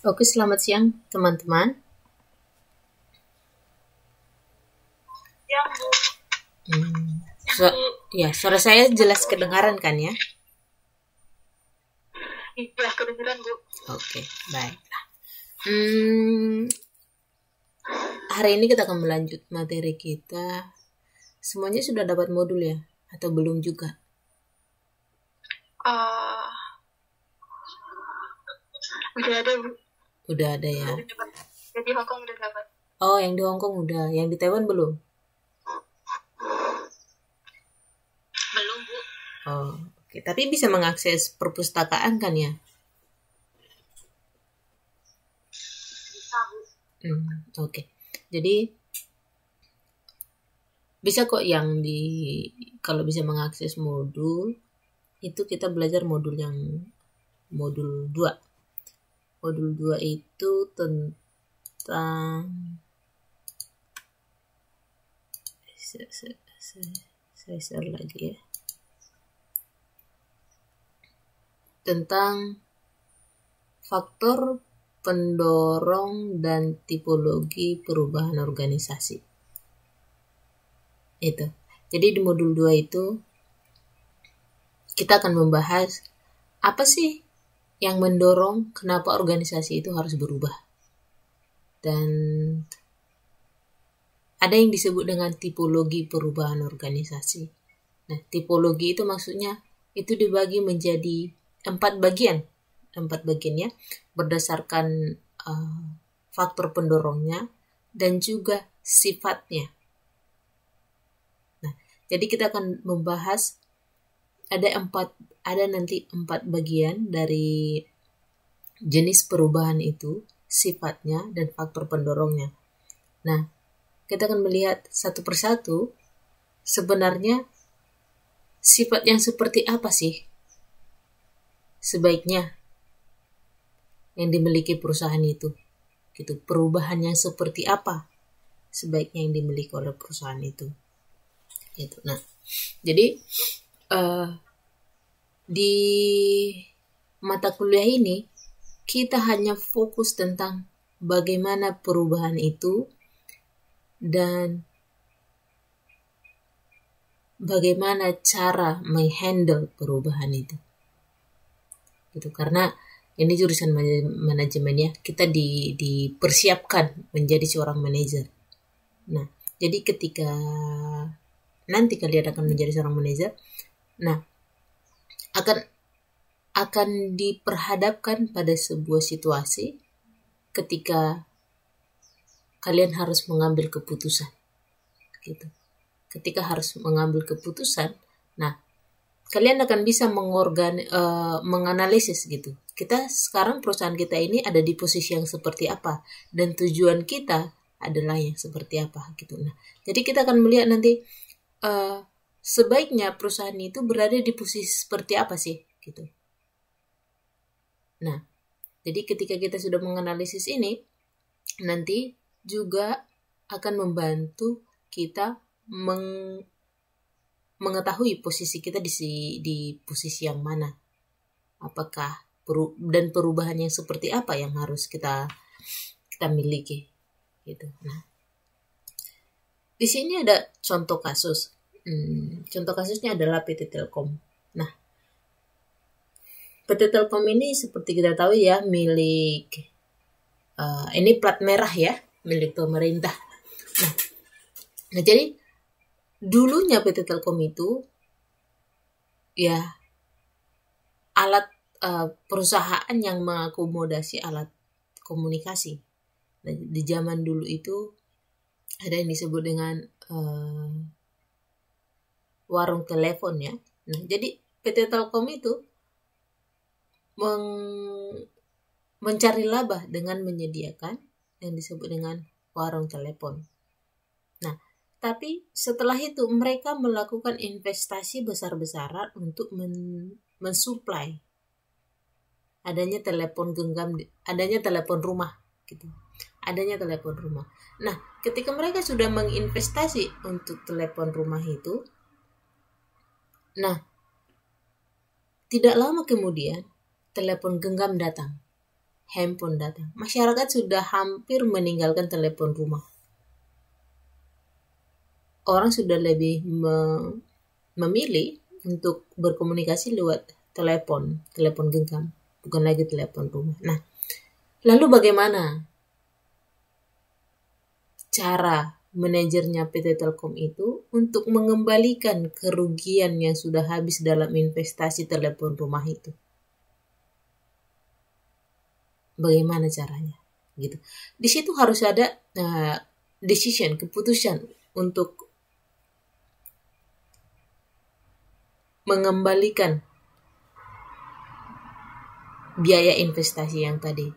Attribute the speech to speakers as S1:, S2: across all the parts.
S1: Oke, selamat siang teman-teman.
S2: Yang Bu,
S1: Hmm,
S2: yang
S1: su-
S2: Bu,
S1: ya, suara saya jelas kedengaran kan ya?
S2: iya kedengeran Bu.
S1: Oke, baik. Hmm, Hari ini kita akan melanjut materi kita. Semuanya sudah dapat modul ya? Atau belum juga?
S2: Ah, udah ada Bu.
S1: Udah ada ya?
S2: Udah dapat. Jadi Hongkong udah dapat.
S1: Oh, yang di Hong Kong udah. Yang di Taiwan belum?
S2: Belum Bu.
S1: Oh, oke. Tapi bisa mengakses perpustakaan kan ya?
S2: Bisa Bu.
S1: Oke. Jadi bisa kok kalau bisa mengakses modul itu kita belajar modul 2. Modul 2 itu tentang saya share lagi ya. Tentang faktor pendorong dan tipologi perubahan organisasi. Itu. Jadi di modul 2 itu kita akan membahas apa sih yang mendorong kenapa organisasi itu harus berubah. Dan ada yang disebut dengan tipologi perubahan organisasi. Nah, tipologi itu maksudnya itu dibagi menjadi 4 bagian. 4 bagian ya, berdasarkan faktor pendorongnya dan juga sifatnya. Nah, jadi kita akan membahas ada nanti 4 bagian dari jenis perubahan itu, sifatnya dan faktor pendorongnya. Nah, kita akan melihat satu persatu sebenarnya sifat yang seperti apa sih sebaiknya yang dimiliki perusahaan itu. Gitu. Perubahan yang seperti apa sebaiknya yang dimiliki oleh perusahaan itu. Gitu. Nah, jadi di mata kuliah ini kita hanya fokus tentang bagaimana perubahan itu dan bagaimana cara menghandle perubahan itu. Gitu. Karena ini jurusan manajemen ya, kita dipersiapkan menjadi seorang manajer. Nah, jadi ketika nanti kalian akan menjadi seorang manajer, nah akan akan diperhadapkan pada sebuah situasi ketika kalian harus mengambil keputusan gitu. Ketika harus mengambil keputusan, nah kalian akan bisa menganalisis gitu. Kita sekarang perusahaan kita ini ada di posisi yang seperti apa dan tujuan kita adalah yang seperti apa gitu. Nah, jadi kita akan melihat nanti sebaiknya perusahaan itu berada di posisi seperti apa sih gitu. Nah, jadi ketika kita sudah menganalisis ini, nanti juga akan membantu kita mengetahui posisi kita di posisi yang mana. Apakah dan perubahan yang seperti apa yang harus kita miliki gitu. Nah, di sini ada contoh kasus. Contoh kasusnya adalah PT Telkom. Nah, PT Telkom ini seperti kita tahu ya milik ini plat merah ya, milik pemerintah. Nah jadi dulunya PT Telkom itu ya alat perusahaan yang mengakomodasi alat komunikasi. Nah, di zaman dulu itu ada yang disebut dengan warung telepon ya. Nah, jadi PT Telkom itu mencari laba dengan menyediakan yang disebut dengan warung telepon. Nah, tapi setelah itu mereka melakukan investasi besar-besaran untuk mensuplai adanya telepon genggam, adanya telepon rumah gitu. Adanya telepon rumah. Nah, ketika mereka sudah menginvestasi untuk telepon rumah itu, nah, tidak lama kemudian telepon genggam datang. handphone datang, masyarakat sudah hampir meninggalkan telepon rumah. Orang sudah lebih memilih untuk berkomunikasi lewat telepon genggam, bukan lagi telepon rumah. Nah, lalu bagaimana cara manajernya PT Telkom itu untuk mengembalikan kerugian yang sudah habis dalam investasi telepon rumah itu? Bagaimana caranya? Gitu. Di situ harus ada keputusan untuk mengembalikan biaya investasi yang tadi.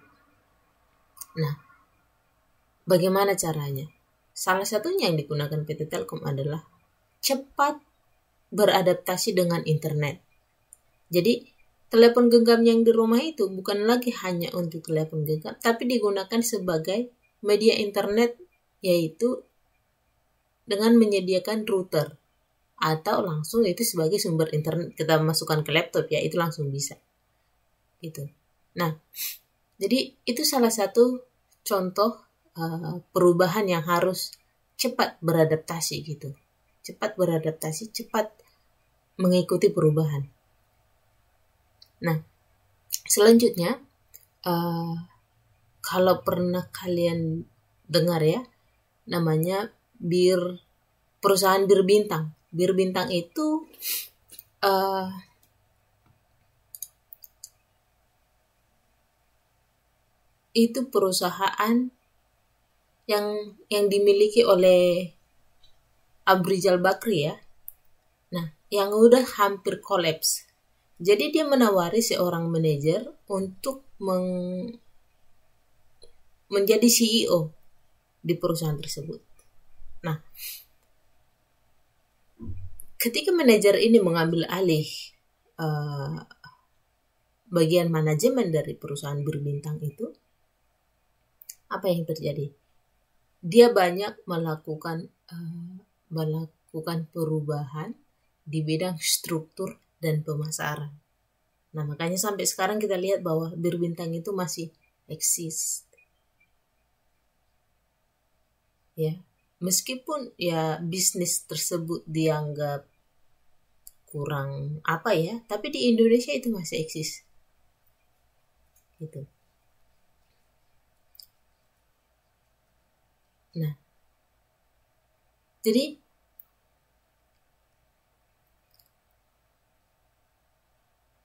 S1: Nah, bagaimana caranya? Salah satunya yang digunakan PT Telkom adalah cepat beradaptasi dengan internet. Jadi, telepon genggam yang di rumah itu bukan lagi hanya untuk telepon genggam, tapi digunakan sebagai media internet, yaitu dengan menyediakan router. Atau langsung itu sebagai sumber internet, kita masukkan ke laptop ya, itu langsung bisa. Gitu. Nah, jadi itu salah satu contoh perubahan yang harus cepat beradaptasi gitu. Cepat beradaptasi, cepat mengikuti perubahan. Nah, selanjutnya kalau pernah kalian dengar ya, namanya perusahaan bir bintang. Bir bintang itu perusahaan yang dimiliki oleh Abrizal Bakri ya. Nah, yang udah hampir kolaps. Jadi dia menawari seorang manajer untuk menjadi CEO di perusahaan tersebut. Nah, ketika manajer ini mengambil alih bagian manajemen dari perusahaan berbintang itu, apa yang terjadi? Dia banyak melakukan perubahan di bidang struktur dan pemasaran. Nah, makanya sampai sekarang kita lihat bahwa bir bintang itu masih eksis. Ya, meskipun ya bisnis tersebut dianggap kurang tapi di Indonesia itu masih eksis. Gitu. Nah, jadi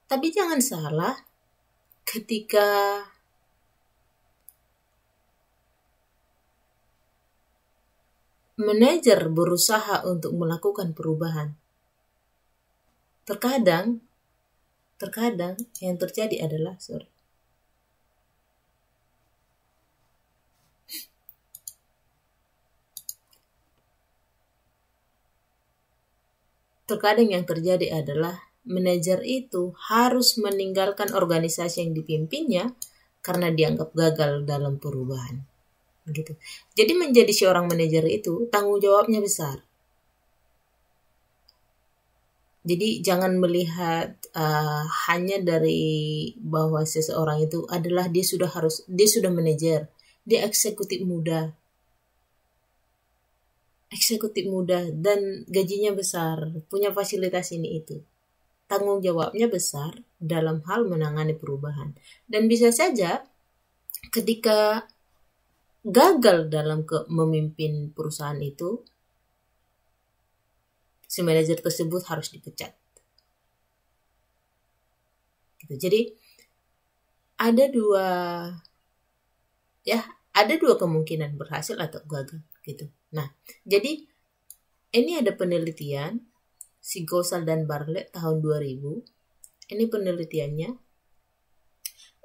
S1: tapi jangan salah, ketika manajer berusaha untuk melakukan perubahan, terkadang yang terjadi adalah manajer itu harus meninggalkan organisasi yang dipimpinnya karena dianggap gagal dalam perubahan. Gitu. Jadi menjadi seorang manajer itu tanggung jawabnya besar. Jadi jangan melihat hanya dari bahwa seseorang itu adalah dia sudah manajer, dia eksekutif muda dan gajinya besar, punya fasilitas ini itu. Tanggung jawabnya besar dalam hal menangani perubahan. Dan bisa saja ketika gagal dalam memimpin perusahaan itu, si manajer tersebut harus dipecat. Gitu. Jadi ada dua kemungkinan, berhasil atau gagal gitu. Nah, jadi ini ada penelitian si Gosal dan Bartlett tahun 2000. Ini penelitiannya.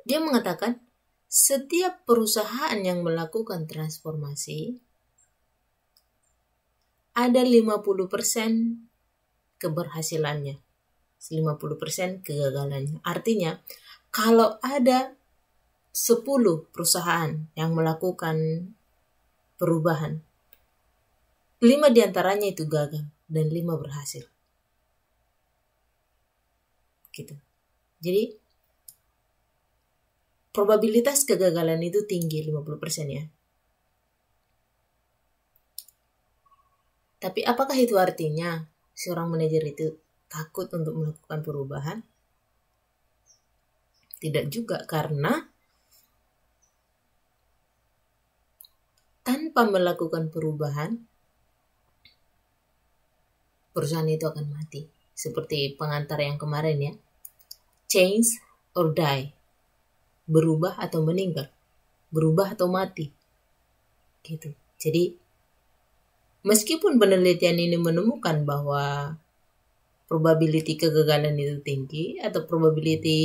S1: Dia mengatakan setiap perusahaan yang melakukan transformasi ada 50% keberhasilannya, 50% kegagalannya. Artinya, kalau ada 10 perusahaan yang melakukan perubahan, 5 diantaranya itu gagal dan 5 berhasil. Gitu. Jadi, probabilitas kegagalan itu tinggi 50% ya. Tapi apakah itu artinya seorang manajer itu takut untuk melakukan perubahan? Tidak juga, karena tanpa melakukan perubahan, perusahaan itu akan mati. Seperti pengantar yang kemarin ya. Change or die. Berubah atau meninggal. Berubah atau mati. Gitu. Jadi, meskipun penelitian ini menemukan bahwa probability kegagalan itu tinggi atau probability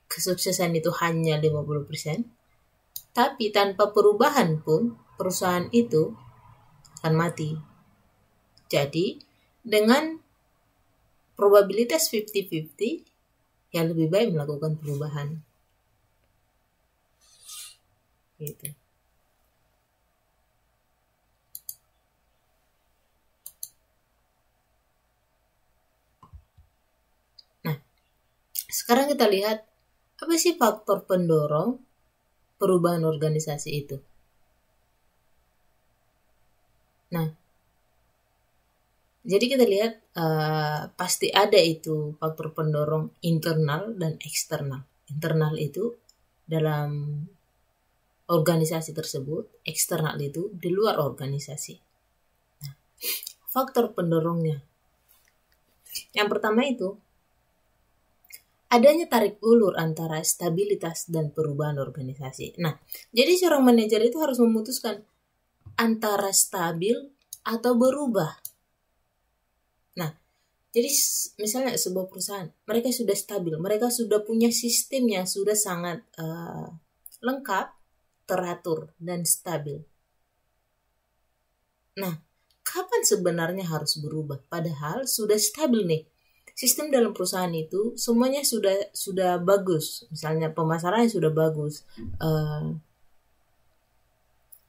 S1: kesuksesan itu hanya 50%, tapi tanpa perubahan pun perusahaan itu akan mati. Jadi, dengan probabilitas 50-50, yang lebih baik melakukan perubahan. Gitu. Nah, sekarang kita lihat apa sih faktor pendorong perubahan organisasi itu. Nah, jadi kita lihat pasti ada itu faktor pendorong internal dan eksternal. Internal itu dalam organisasi tersebut, eksternal itu di luar organisasi. Nah, faktor pendorongnya. Yang pertama itu adanya tarik ulur antara stabilitas dan perubahan organisasi. Nah, jadi seorang manajer itu harus memutuskan antara stabil atau berubah. Nah, jadi misalnya sebuah perusahaan, mereka sudah stabil, mereka sudah punya sistem yang sudah sangat lengkap, teratur, dan stabil. Nah, kapan sebenarnya harus berubah? Padahal sudah stabil nih. Sistem dalam perusahaan itu semuanya sudah bagus. Misalnya pemasarannya sudah bagus,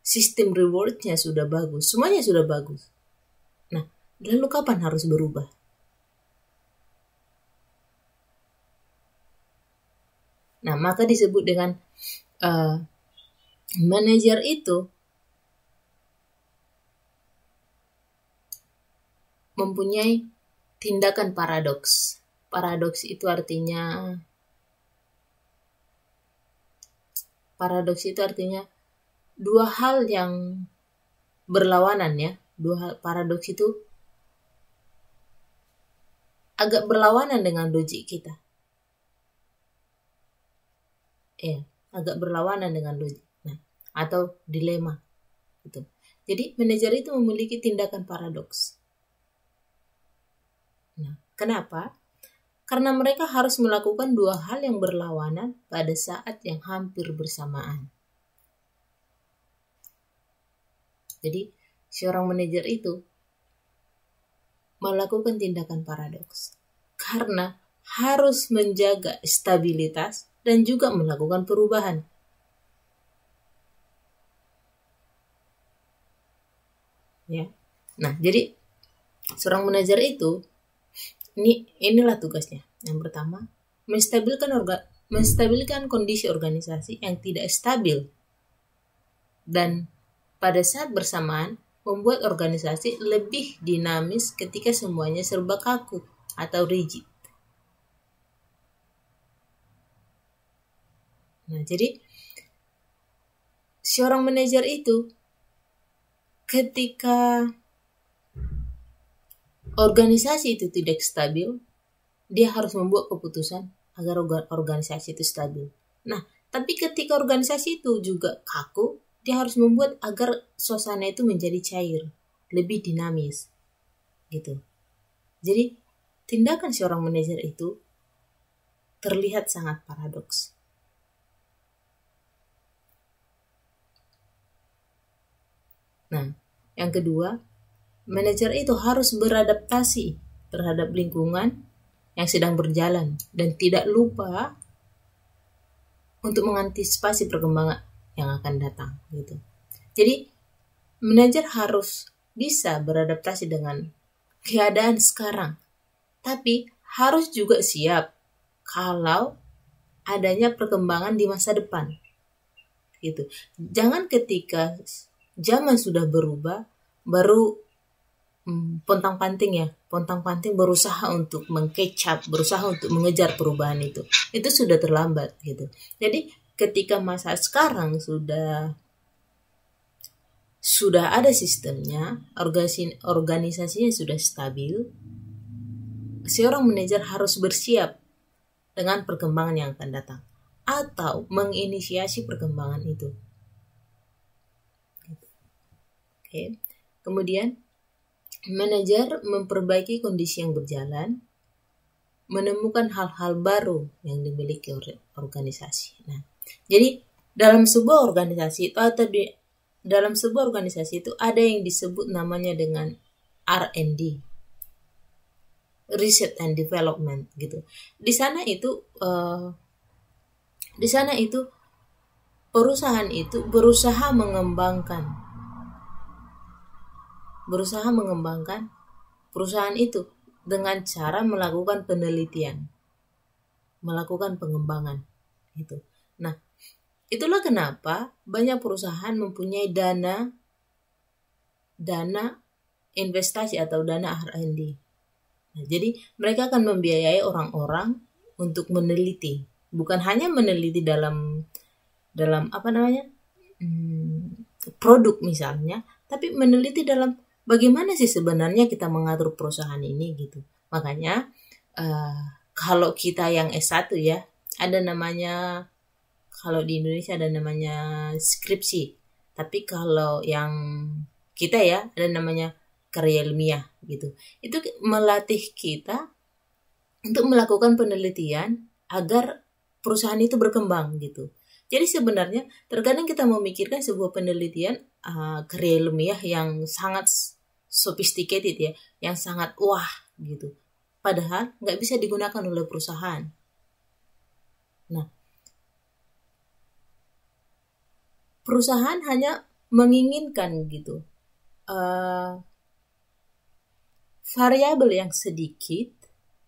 S1: sistem rewardnya sudah bagus, semuanya sudah bagus. Nah, lalu kapan harus berubah? Nah, maka disebut dengan manajer itu mempunyai tindakan paradoks. Paradoks itu artinya dua hal yang berlawanan ya. Paradoks itu agak berlawanan dengan logik kita. Agak berlawanan dengan logik. Nah, atau dilema gitu. Jadi manajer itu memiliki tindakan paradoks. Nah, kenapa? Karena mereka harus melakukan dua hal yang berlawanan pada saat yang hampir bersamaan. Jadi, seorang manajer itu melakukan tindakan paradoks karena harus menjaga stabilitas dan juga melakukan perubahan. Ya. Nah, jadi seorang manajer itu inilah tugasnya. Yang pertama, menstabilkan kondisi organisasi yang tidak stabil dan pada saat bersamaan membuat organisasi lebih dinamis ketika semuanya serba kaku atau rigid. Nah, jadi seorang manajer itu ketika organisasi itu tidak stabil, dia harus membuat keputusan agar organisasi itu stabil. Nah, tapi ketika organisasi itu juga kaku, dia harus membuat agar suasana itu menjadi cair, lebih dinamis. Gitu. Jadi, tindakan seorang manajer itu terlihat sangat paradoks. Nah, yang kedua, manajer itu harus beradaptasi terhadap lingkungan yang sedang berjalan dan tidak lupa untuk mengantisipasi perkembangan yang akan datang gitu. Jadi manajer harus bisa beradaptasi dengan keadaan sekarang, tapi harus juga siap kalau adanya perkembangan di masa depan gitu. Jangan ketika zaman sudah berubah baru pontang-panting berusaha untuk meng-catch up, berusaha untuk mengejar perubahan itu sudah terlambat gitu. Jadi ketika masa sekarang sudah ada sistemnya, organisasinya sudah stabil, seorang manajer harus bersiap dengan perkembangan yang akan datang atau menginisiasi perkembangan itu. Oke. Kemudian manajer memperbaiki kondisi yang berjalan, menemukan hal-hal baru yang dimiliki organisasi. Nah, jadi dalam sebuah organisasi itu ada yang disebut namanya dengan R&D, Research and Development gitu. Di sana itu perusahaan itu berusaha mengembangkan perusahaan itu dengan cara melakukan penelitian, melakukan pengembangan gitu. Nah, itulah kenapa banyak perusahaan mempunyai dana investasi atau dana R&D. Nah, jadi mereka akan membiayai orang-orang untuk meneliti, bukan hanya meneliti dalam produk misalnya, tapi meneliti dalam bagaimana sih sebenarnya kita mengatur perusahaan ini gitu. Makanya kalau kita yang S1 ya, ada namanya, kalau di Indonesia ada namanya skripsi. Tapi kalau yang kita ya ada namanya karya ilmiah gitu. Itu melatih kita untuk melakukan penelitian agar perusahaan itu berkembang gitu. Jadi sebenarnya terkadang kita memikirkan sebuah penelitian karya ilmiah yang sangat sophisticated ya, yang sangat wah gitu. Padahal nggak bisa digunakan oleh perusahaan. Nah, perusahaan hanya menginginkan gitu variabel yang sedikit,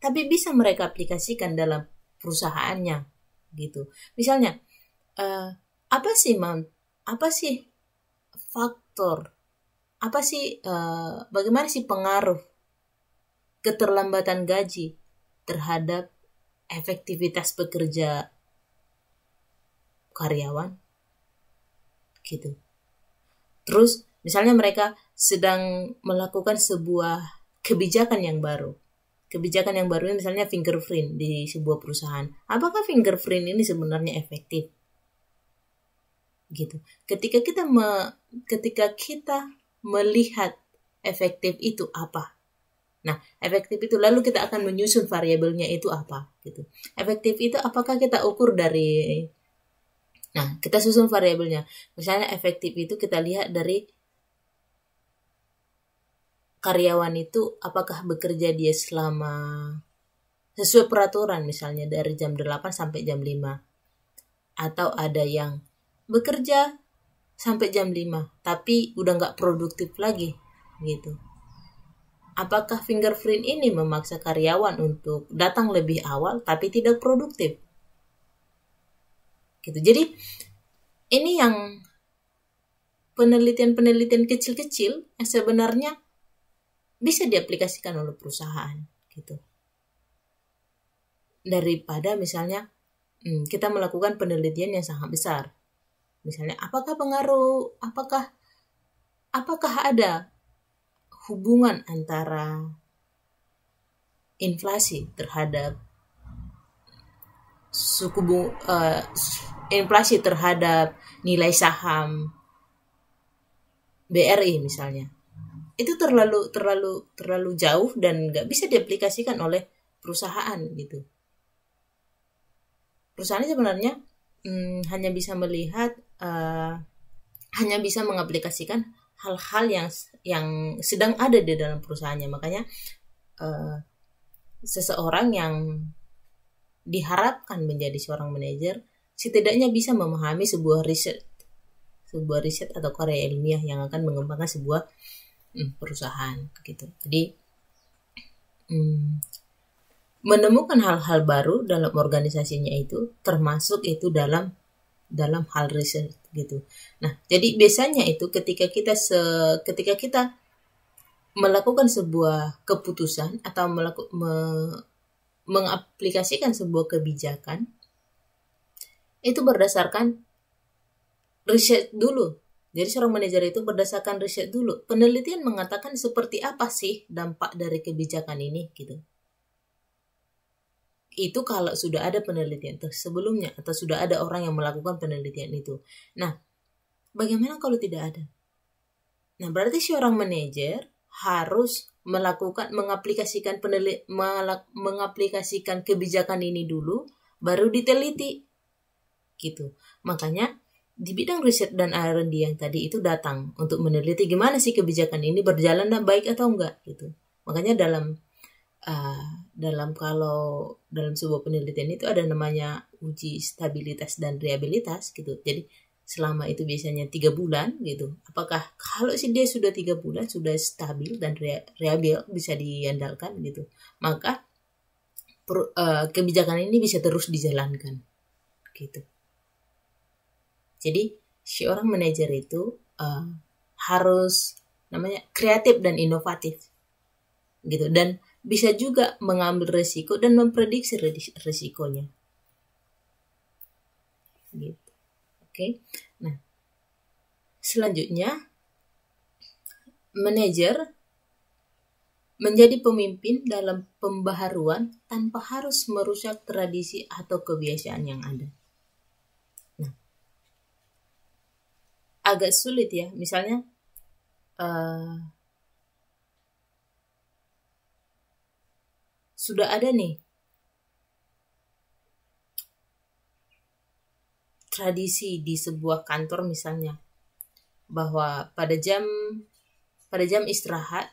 S1: tapi bisa mereka aplikasikan dalam perusahaannya gitu. Misalnya, apa sih faktor, bagaimana sih pengaruh keterlambatan gaji terhadap efektivitas bekerja karyawan gitu. Terus misalnya mereka sedang melakukan sebuah kebijakan yang baru misalnya fingerprint di sebuah perusahaan. Apakah fingerprint ini sebenarnya efektif gitu? Ketika kita melihat efektif itu apa, nah efektif itu lalu kita akan menyusun variabelnya itu apa gitu. Efektif itu apakah kita ukur dari, nah kita susun variabelnya. Misalnya efektif itu kita lihat dari karyawan itu apakah bekerja dia selama sesuai peraturan, misalnya dari jam 8 sampai jam 5, atau ada yang bekerja sampai jam 5 tapi udah gak produktif lagi gitu. Apakah fingerprint ini memaksa karyawan untuk datang lebih awal tapi tidak produktif gitu. Jadi ini yang penelitian kecil-kecil yang sebenarnya bisa diaplikasikan oleh perusahaan gitu. Daripada misalnya kita melakukan penelitian yang sangat besar. Misalnya apakah ada hubungan antara inflasi terhadap inflasi terhadap nilai saham BRI misalnya. Itu terlalu jauh dan nggak bisa diaplikasikan oleh perusahaan gitu. Perusahaan sebenarnya hanya bisa melihat, hanya bisa mengaplikasikan hal-hal yang sedang ada di dalam perusahaannya. Makanya seseorang yang diharapkan menjadi seorang manajer setidaknya bisa memahami sebuah riset atau karya ilmiah yang akan mengembangkan sebuah perusahaan gitu. Jadi menemukan hal-hal baru dalam organisasinya itu, termasuk itu dalam hal riset gitu. Nah, jadi biasanya itu ketika kita melakukan sebuah keputusan atau mengaplikasikan sebuah kebijakan, itu berdasarkan riset dulu. Jadi seorang manajer itu berdasarkan riset dulu. Penelitian mengatakan seperti apa sih dampak dari kebijakan ini gitu. Itu kalau sudah ada penelitian sebelumnya atau sudah ada orang yang melakukan penelitian itu. Nah, bagaimana kalau tidak ada? Nah, berarti seorang manajer harus mengaplikasikan kebijakan ini dulu, baru diteliti gitu. Makanya di bidang riset dan R&D yang tadi itu datang untuk meneliti gimana sih kebijakan ini berjalan dan baik atau enggak gitu. Makanya dalam sebuah penelitian itu ada namanya uji stabilitas dan reliabilitas gitu. Jadi selama itu biasanya 3 bulan gitu. Apakah kalau sih dia sudah 3 bulan sudah stabil dan reliable bisa diandalkan gitu, maka kebijakan ini bisa terus dijalankan gitu. Jadi si orang manajer itu harus namanya kreatif dan inovatif gitu, dan bisa juga mengambil resiko dan memprediksi resikonya gitu. Oke. Nah, selanjutnya manajer menjadi pemimpin dalam pembaharuan tanpa harus merusak tradisi atau kebiasaan yang ada. Nah, agak sulit ya, misalnya sudah ada nih tradisi di sebuah kantor misalnya, bahwa pada jam istirahat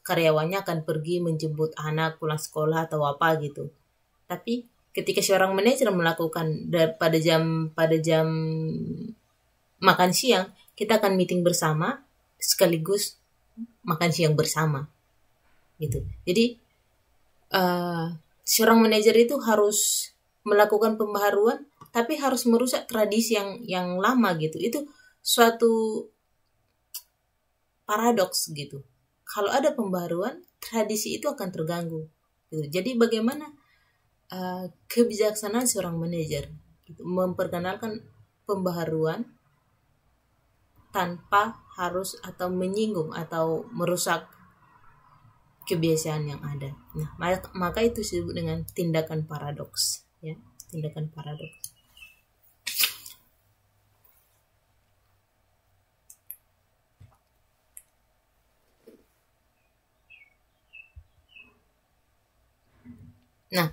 S1: karyawannya akan pergi menjemput anak pulang sekolah atau apa gitu. Tapi ketika seorang manajer melakukan pada jam makan siang, kita akan meeting bersama sekaligus makan siang bersama gitu. Jadi seorang manajer itu harus melakukan pembaharuan tapi harus merusak tradisi yang lama gitu. Itu suatu paradoks gitu. Kalau ada pembaharuan, tradisi itu akan terganggu gitu. Jadi bagaimana kebijaksanaan seorang manajer gitu, memperkenalkan pembaharuan tanpa harus atau menyinggung atau merusak kebiasaan yang ada. Nah, maka itu disebut dengan tindakan paradoks, ya, tindakan paradoks. Nah,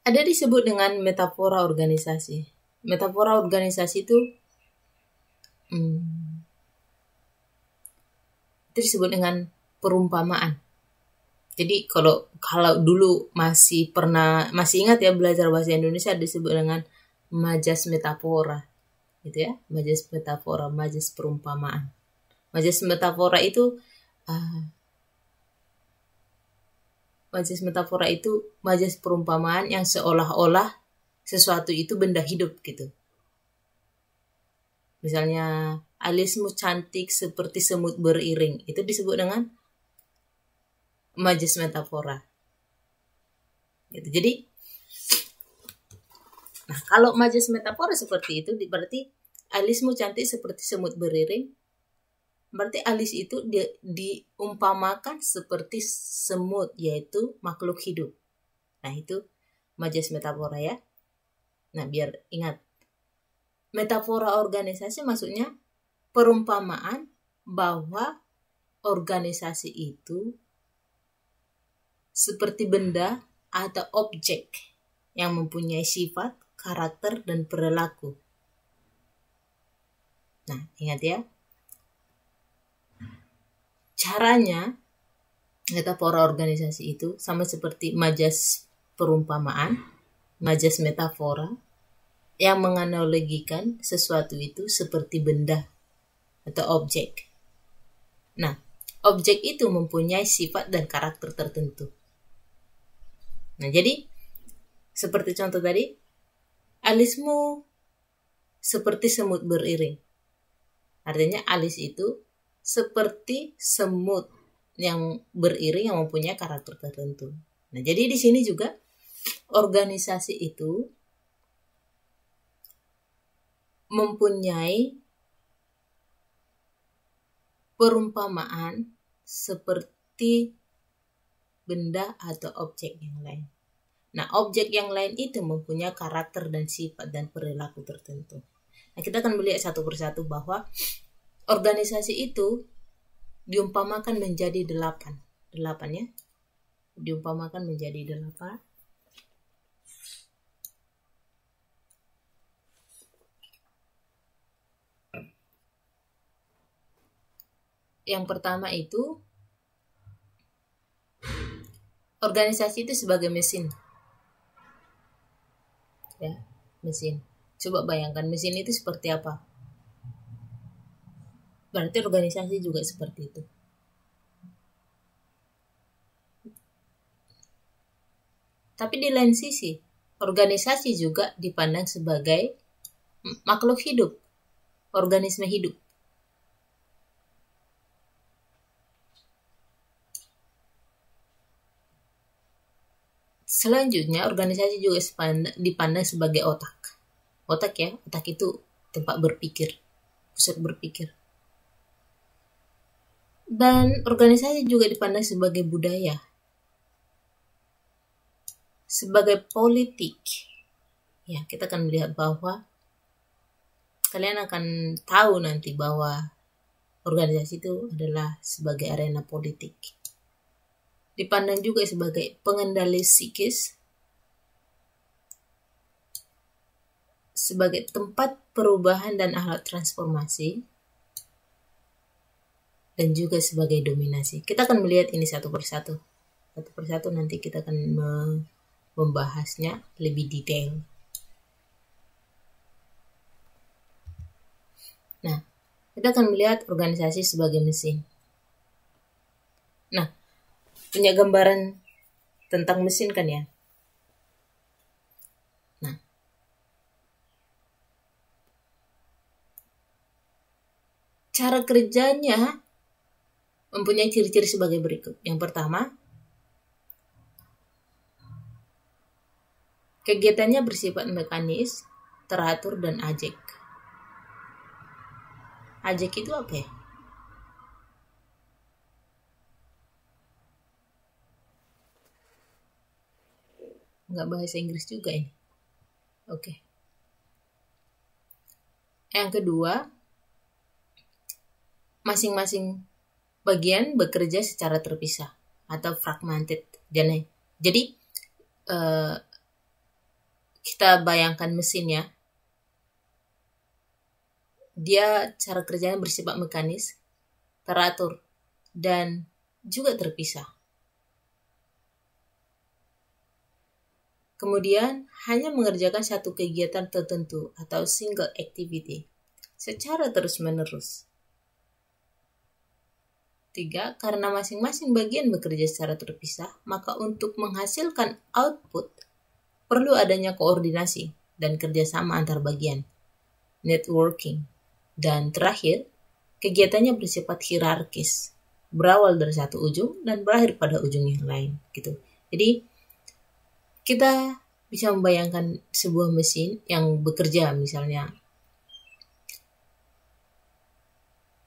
S1: ada disebut dengan metafora organisasi. Metafora organisasi itu disebut dengan perumpamaan. Jadi kalau dulu masih ingat ya belajar bahasa Indonesia disebut dengan majas metafora, gitu ya, majas metafora, majas perumpamaan. Majas metafora itu majas perumpamaan yang seolah-olah sesuatu itu benda hidup gitu. Misalnya alismu cantik seperti semut beriring, itu disebut dengan majas metafora gitu. Jadi nah, kalau majas metafora seperti itu berarti alismu cantik seperti semut beriring, berarti alis itu diumpamakan seperti semut, yaitu makhluk hidup. Nah, itu majas metafora ya. Nah, biar ingat, metafora organisasi maksudnya perumpamaan bahwa organisasi itu seperti benda atau objek yang mempunyai sifat, karakter, dan perilaku. Nah, ingat ya. Caranya, metafora organisasi itu sama seperti majas perumpamaan, majas metafora, yang menganalogikan sesuatu itu seperti benda atau objek. Nah, objek itu mempunyai sifat dan karakter tertentu. Nah, jadi seperti contoh tadi, alismu seperti semut beriring. Artinya alis itu seperti semut yang beriring yang mempunyai karakter tertentu. Nah, jadi di sini juga organisasi itu mempunyai perumpamaan seperti benda atau objek yang lain. Nah, objek yang lain itu mempunyai karakter dan sifat dan perilaku tertentu. Nah, kita akan melihat satu persatu bahwa organisasi itu diumpamakan menjadi 8. 8 ya. Diumpamakan menjadi 8. Yang pertama itu organisasi itu sebagai mesin. Ya, mesin. Coba bayangkan mesin itu seperti apa? Berarti organisasi juga seperti itu. Tapi di lain sisi, organisasi juga dipandang sebagai makhluk hidup, organisme hidup. Selanjutnya, organisasi juga dipandang sebagai otak. Otak ya, otak itu tempat berpikir, pusat berpikir. Dan organisasi juga dipandang sebagai budaya, sebagai politik. Ya, kita akan melihat bahwa kalian akan tahu nanti bahwa organisasi itu adalah sebagai arena politik. Dipandang juga sebagai pengendali psikis, sebagai tempat perubahan dan alat transformasi, dan juga sebagai dominasi. Kita akan melihat ini satu persatu. Satu persatu nanti kita akan membahasnya lebih detail. Nah, kita akan melihat organisasi sebagai mesin. Nah, punya gambaran tentang mesin kan ya? Nah, cara kerjanya mempunyai ciri-ciri sebagai berikut. Yang pertama, kegiatannya bersifat mekanis, teratur, dan ajek. Ajek itu apa ya? Nggak bahasa Inggris juga ini. Oke. Yang kedua, masing-masing bagian bekerja secara terpisah atau fragmented. Jadi kita bayangkan mesin ya. Dia cara kerjanya bersifat mekanis, teratur, dan juga terpisah. Kemudian hanya mengerjakan satu kegiatan tertentu atau single activity secara terus-menerus. 3. Karena masing-masing bagian bekerja secara terpisah, maka untuk menghasilkan output perlu adanya koordinasi dan kerjasama antar bagian, networking. Dan terakhir, kegiatannya bersifat hierarkis, berawal dari satu ujung dan berakhir pada ujung yang lain. Gitu. Jadi, kita bisa membayangkan sebuah mesin yang bekerja misalnya.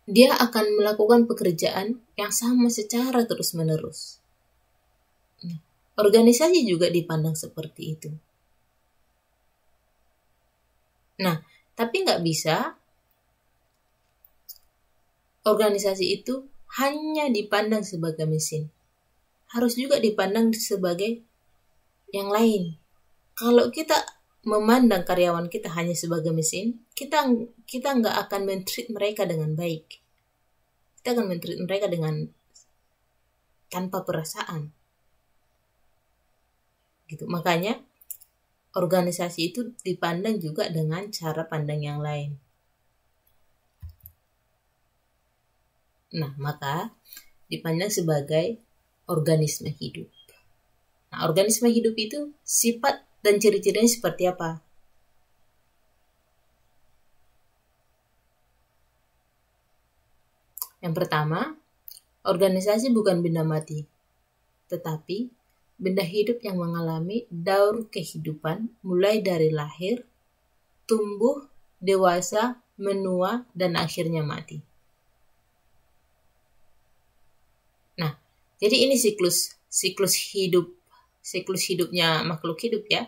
S1: Dia akan melakukan pekerjaan yang sama secara terus-menerus. Organisasi juga dipandang seperti itu. Nah, tapi nggak bisa organisasi itu hanya dipandang sebagai mesin. Harus juga dipandang sebagai yang lain. Kalau kita memandang karyawan kita hanya sebagai mesin, kita nggak akan men-treat mereka dengan baik. Kita akan men-treat mereka dengan tanpa perasaan. Gitu. Makanya organisasi itu dipandang juga dengan cara pandang yang lain. Nah, maka dipandang sebagai organisme hidup. Nah, organisme hidup itu sifat dan ciri-cirinya seperti apa? Yang pertama, organisasi bukan benda mati, tetapi benda hidup yang mengalami daur kehidupan mulai dari lahir, tumbuh, dewasa, menua, dan akhirnya mati. Nah, jadi ini siklus hidupnya makhluk hidup ya.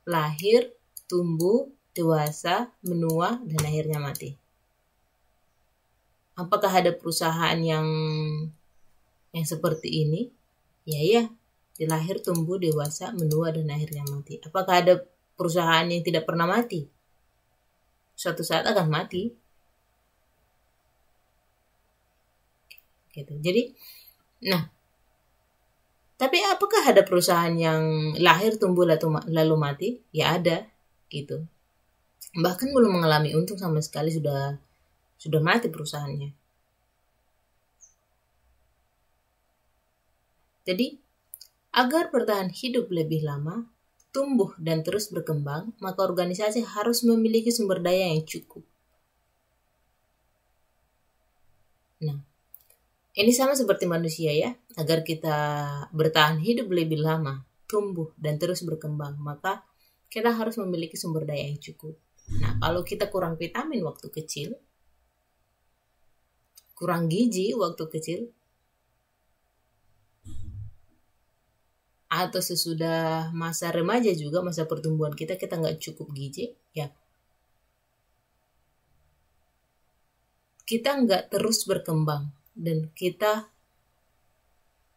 S1: Lahir, tumbuh, dewasa, menua, dan akhirnya mati. Apakah ada perusahaan yang seperti ini? Ya, dilahir, tumbuh, dewasa, menua, dan akhirnya mati. Apakah ada perusahaan yang tidak pernah mati? Suatu saat akan mati. Gitu. Jadi, tapi apakah ada perusahaan yang lahir, tumbuh, lalu mati? Ya ada, gitu. Bahkan belum mengalami untung sama sekali sudah mati perusahaannya. Jadi, agar bertahan hidup lebih lama, tumbuh dan terus berkembang, maka organisasi harus memiliki sumber daya yang cukup. Nah, ini sama seperti manusia ya, agar kita bertahan hidup lebih lama, tumbuh dan terus berkembang, maka kita harus memiliki sumber daya yang cukup. Nah, kalau kita kurang vitamin waktu kecil, kurang gizi waktu kecil, atau sesudah masa remaja juga, masa pertumbuhan kita nggak cukup gizi, ya kita nggak terus berkembang dan kita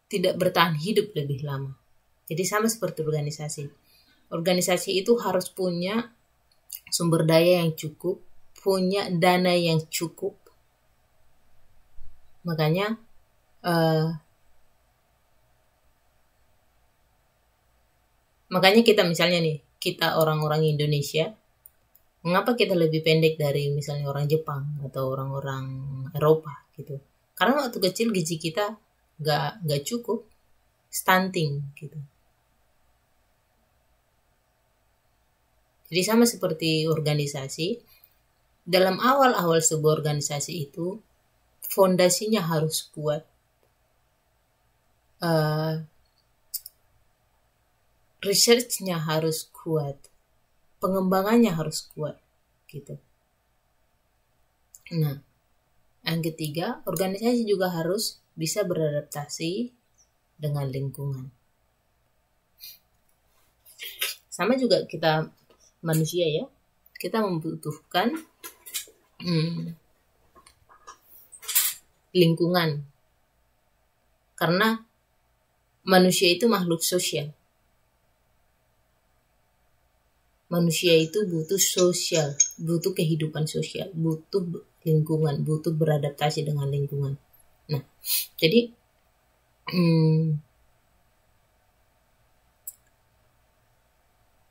S1: tidak bertahan hidup lebih lama. Jadi sama seperti organisasi. Organisasi itu harus punya sumber daya yang cukup, punya dana yang cukup. Makanya kita misalnya nih, kita orang-orang Indonesia, mengapa kita lebih pendek dari misalnya orang Jepang atau orang-orang Eropa gitu? Karena waktu kecil gizi kita nggak cukup, stunting gitu. Jadi sama seperti organisasi, dalam awal-awal sebuah organisasi itu fondasinya harus kuat, research-nya harus kuat, pengembangannya harus kuat gitu. Nah, yang ketiga, organisasi juga harus bisa beradaptasi dengan lingkungan. Sama juga kita manusia ya, kita membutuhkan lingkungan. Karena manusia itu makhluk sosial. Manusia itu butuh sosial, butuh kehidupan sosial, butuh lingkungan, butuh beradaptasi dengan lingkungan. Nah, jadi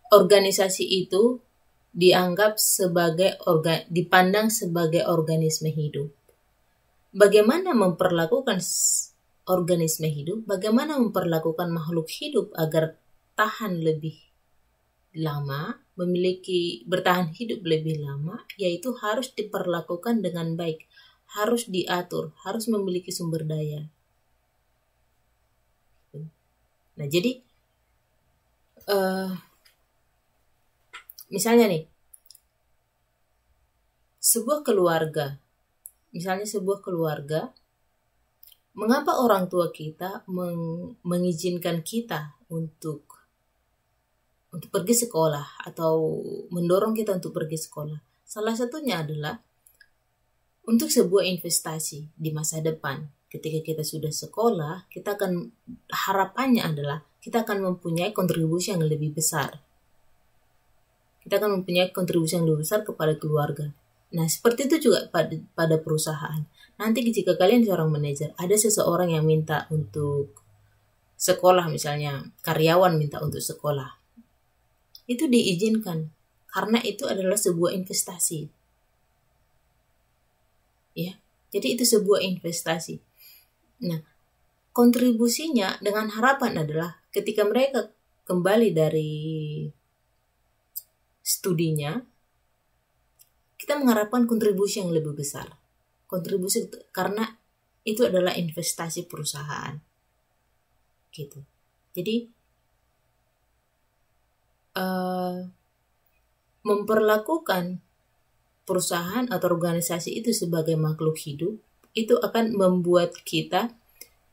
S1: organisasi itu dianggap dipandang sebagai organisme hidup. Bagaimana memperlakukan organisme hidup? Bagaimana memperlakukan makhluk hidup agar tahan lebih lama, bertahan hidup lebih lama, yaitu harus diperlakukan dengan baik, harus diatur, harus memiliki sumber daya. Nah, jadi misalnya nih, sebuah keluarga, mengapa orang tua kita mengizinkan kita untuk pergi sekolah atau mendorong kita untuk pergi sekolah? Salah satunya adalah untuk sebuah investasi di masa depan. Ketika kita sudah sekolah, harapannya adalah kita akan mempunyai kontribusi yang lebih besar. Kita akan mempunyai kontribusi yang lebih besar kepada keluarga. Nah, seperti itu juga pada perusahaan. Nanti jika kalian seorang manajer, ada seseorang yang minta untuk sekolah, misalnya karyawan minta untuk sekolah, itu diizinkan karena itu adalah sebuah investasi. Ya, jadi itu sebuah investasi. Nah, kontribusinya dengan harapan adalah ketika mereka kembali dari studinya, kita mengharapkan kontribusi yang lebih besar. Kontribusi karena itu adalah investasi perusahaan. Gitu. Jadi memperlakukan perusahaan atau organisasi itu sebagai makhluk hidup itu akan membuat kita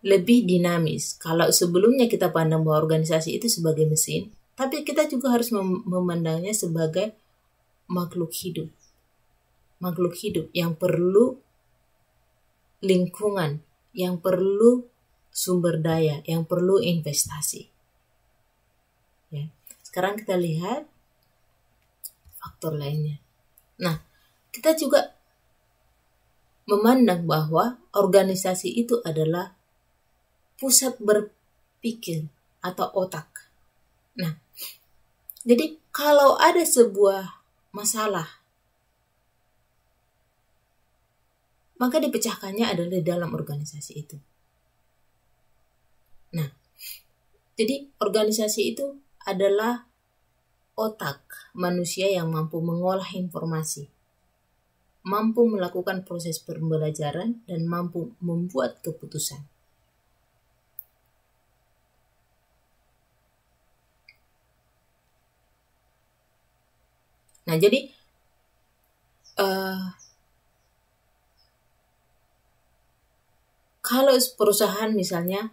S1: lebih dinamis. Kalau sebelumnya kita pandang bahwa organisasi itu sebagai mesin, tapi kita juga harus memandangnya sebagai makhluk hidup. Makhluk hidup yang perlu lingkungan, yang perlu sumber daya, yang perlu investasi. Ya. Sekarang kita lihat faktor lainnya. Nah, kita juga memandang bahwa organisasi itu adalah pusat berpikir atau otak. Nah, jadi kalau ada sebuah masalah, maka dipecahkannya adalah di dalam organisasi itu. Nah, jadi organisasi itu adalah otak manusia yang mampu mengolah informasi, mampu melakukan proses pembelajaran, dan mampu membuat keputusan. Nah, jadi kalau perusahaan misalnya,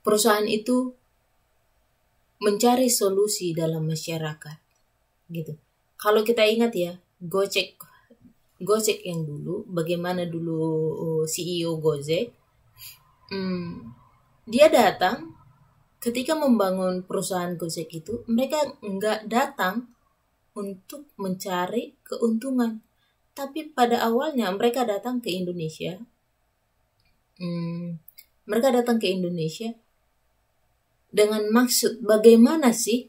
S1: perusahaan itu mencari solusi dalam masyarakat, gitu. Kalau kita ingat ya, Gojek yang dulu, bagaimana dulu CEO Gojek, dia datang ketika membangun perusahaan Gojek itu, mereka nggak datang untuk mencari keuntungan, tapi pada awalnya mereka datang ke Indonesia. Mereka datang ke Indonesia dengan maksud bagaimana sih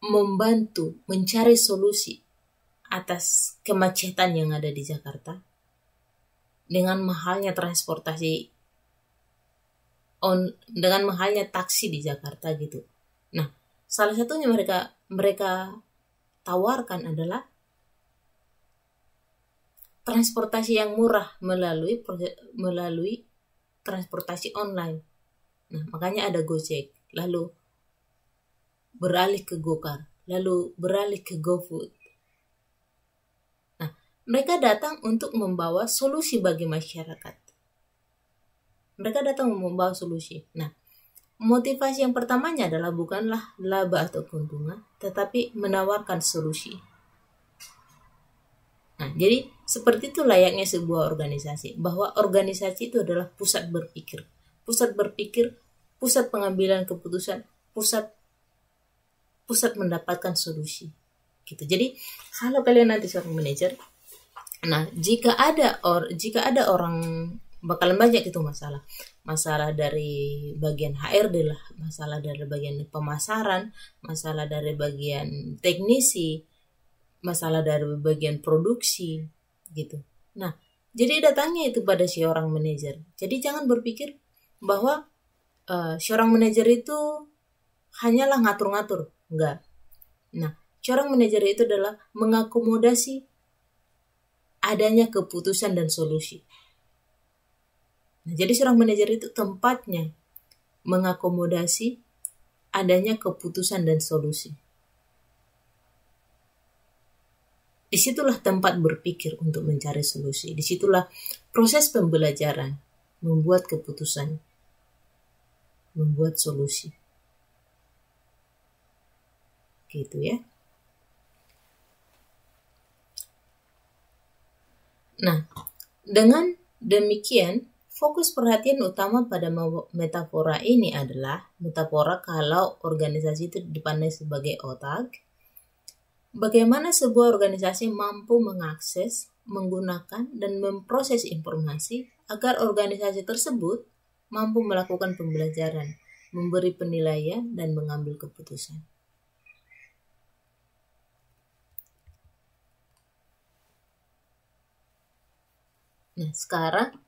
S1: membantu mencari solusi atas kemacetan yang ada di Jakarta dengan mahalnya transportasi dengan mahalnya taksi di Jakarta gitu. Nah, salah satunya mereka tawarkan adalah transportasi yang murah melalui transportasi online. Nah, makanya ada Gojek, lalu beralih ke Gokar, lalu beralih ke GoFood. Nah, mereka datang untuk membawa solusi bagi masyarakat. Mereka datang membawa solusi. Nah, motivasi yang pertamanya adalah bukanlah laba atau keuntungan, tetapi menawarkan solusi. Nah, jadi seperti itu layaknya sebuah organisasi, bahwa organisasi itu adalah pusat berpikir, pusat pengambilan keputusan, pusat mendapatkan solusi. Gitu. Jadi, kalau kalian nanti seorang manajer, nah, jika ada orang, bakalan banyak itu masalah dari bagian HRD lah, masalah dari bagian pemasaran, masalah dari bagian teknisi, masalah dari bagian produksi gitu. Nah, jadi datangnya itu pada si orang manajer. Jadi jangan berpikir bahwa seorang manajer itu hanyalah ngatur-ngatur, enggak. Nah, seorang manajer itu adalah mengakomodasi adanya keputusan dan solusi. Nah, jadi seorang manajer itu tempatnya mengakomodasi adanya keputusan dan solusi. Disitulah tempat berpikir untuk mencari solusi. Disitulah proses pembelajaran, membuat keputusan, membuat solusi. Gitu ya. Nah, dengan demikian, fokus perhatian utama pada metafora ini adalah metafora kalau organisasi itu dipandang sebagai otak. Bagaimana sebuah organisasi mampu mengakses, menggunakan, dan memproses informasi agar organisasi tersebut mampu melakukan pembelajaran, memberi penilaian, dan mengambil keputusan. Nah, sekarang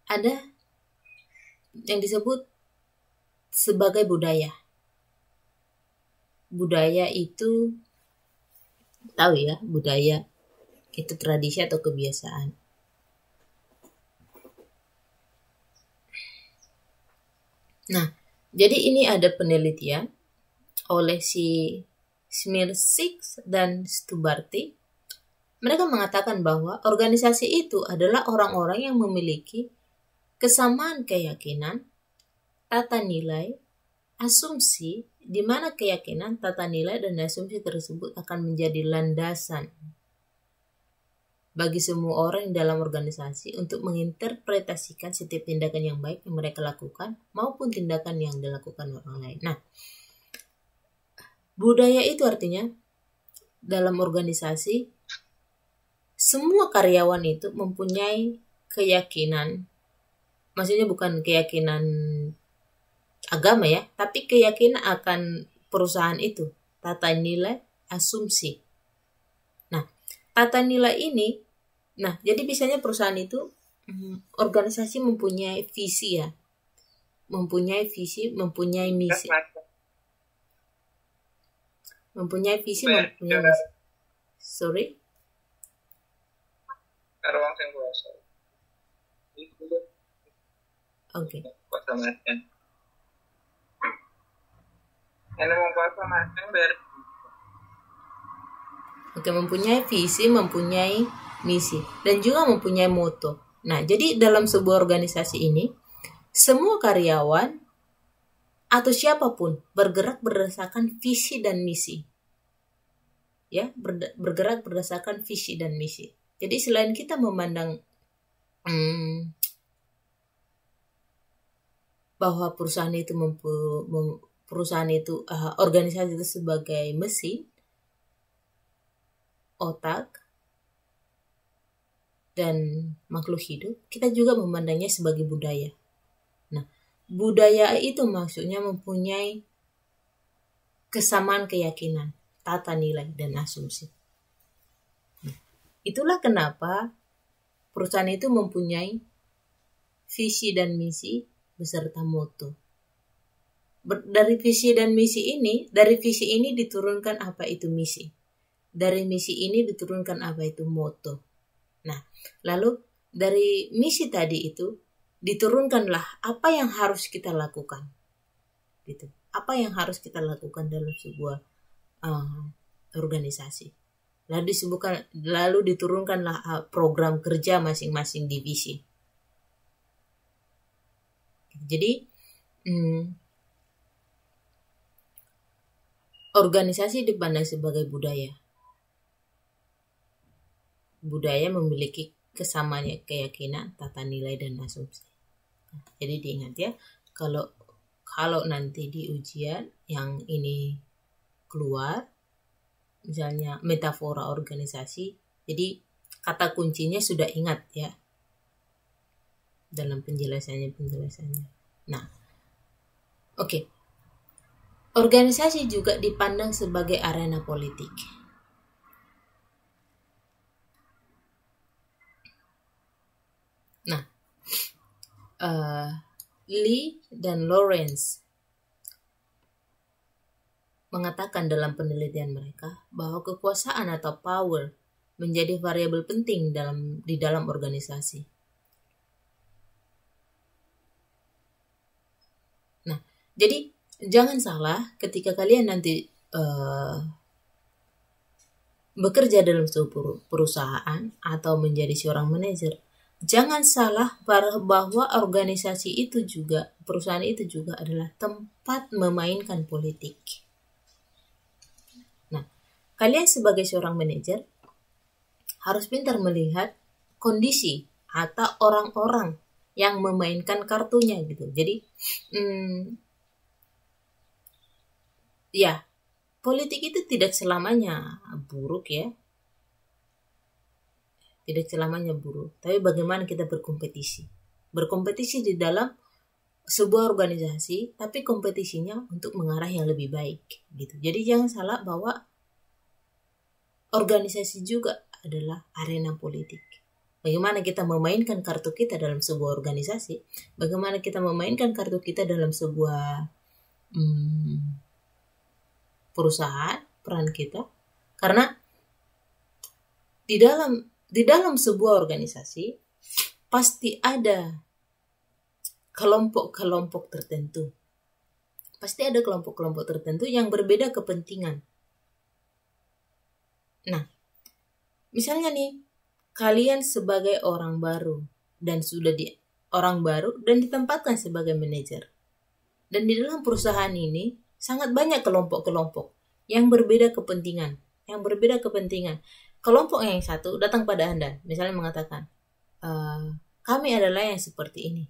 S1: ada yang disebut sebagai budaya. Budaya itu, tahu ya, budaya itu tradisi atau kebiasaan. Nah, jadi ini ada penelitian oleh si Smirsik dan Stubarty. Mereka mengatakan bahwa organisasi itu adalah orang-orang yang memiliki kesamaan keyakinan, tata nilai, asumsi, di mana keyakinan, tata nilai, dan asumsi tersebut akan menjadi landasan bagi semua orang yang dalam organisasi untuk menginterpretasikan setiap tindakan yang baik yang mereka lakukan maupun tindakan yang dilakukan orang lain. Nah, budaya itu artinya dalam organisasi semua karyawan itu mempunyai keyakinan, maksudnya bukan keyakinan agama ya, tapi keyakinan akan perusahaan itu, tata nilai, asumsi. Nah, tata nilai ini, nah jadi biasanya perusahaan itu, organisasi mempunyai visi ya, mempunyai visi, mempunyai misi, mempunyai visi, mempunyai misi. Sorry. Oke. Oke, mempunyai visi, mempunyai misi, dan juga mempunyai moto. Nah, jadi dalam sebuah organisasi ini, semua karyawan atau siapapun bergerak berdasarkan visi dan misi. Ya, bergerak berdasarkan visi dan misi. Jadi selain kita memandang bahwa perusahaan itu organisasi itu sebagai mesin, otak, dan makhluk hidup, kita juga memandangnya sebagai budaya. Nah, budaya itu maksudnya mempunyai kesamaan keyakinan, tata nilai, dan asumsi. Nah, itulah kenapa perusahaan itu mempunyai visi dan misi beserta moto. Dari visi dan misi ini, dari visi ini diturunkan apa itu misi. Dari misi ini diturunkan apa itu moto. Nah, lalu dari misi tadi itu diturunkanlah apa yang harus kita lakukan. Gitu. Apa yang harus kita lakukan dalam sebuah organisasi. Lalu diturunkanlah program kerja masing-masing divisi. Jadi organisasi dipandang sebagai budaya. Budaya memiliki kesamaan keyakinan, tata nilai, dan asumsi. Jadi diingat ya, kalau nanti di ujian yang ini keluar, misalnya metafora organisasi, jadi kata kuncinya sudah ingat ya dalam penjelasannya. Nah, oke. Organisasi juga dipandang sebagai arena politik. Nah, Lee dan Lawrence mengatakan dalam penelitian mereka bahwa kekuasaan atau power menjadi variabel penting di dalam organisasi. Nah, jadi jangan salah ketika kalian nanti bekerja dalam sebuah perusahaan atau menjadi seorang manajer. Jangan salah bahwa organisasi itu juga, perusahaan itu juga adalah tempat memainkan politik. Nah, kalian sebagai seorang manajer harus pintar melihat kondisi atau orang-orang yang memainkan kartunya gitu. Jadi, ya, politik itu tidak selamanya buruk ya. Tidak selamanya buruk, tapi bagaimana kita berkompetisi. Berkompetisi di dalam sebuah organisasi, tapi kompetisinya untuk mengarah yang lebih baik gitu. Jadi jangan salah bahwa organisasi juga adalah arena politik. Bagaimana kita memainkan kartu kita dalam sebuah organisasi, bagaimana kita memainkan kartu kita dalam sebuah perusahaan, peran kita. Karena di dalam sebuah organisasi pasti ada kelompok-kelompok tertentu. Pasti ada kelompok-kelompok tertentu yang berbeda kepentingan. Nah, misalnya nih, kalian sebagai orang baru dan ditempatkan sebagai manajer. Dan di dalam perusahaan ini sangat banyak kelompok-kelompok yang berbeda kepentingan, Kelompok yang satu datang pada Anda, misalnya mengatakan, kami adalah yang seperti ini.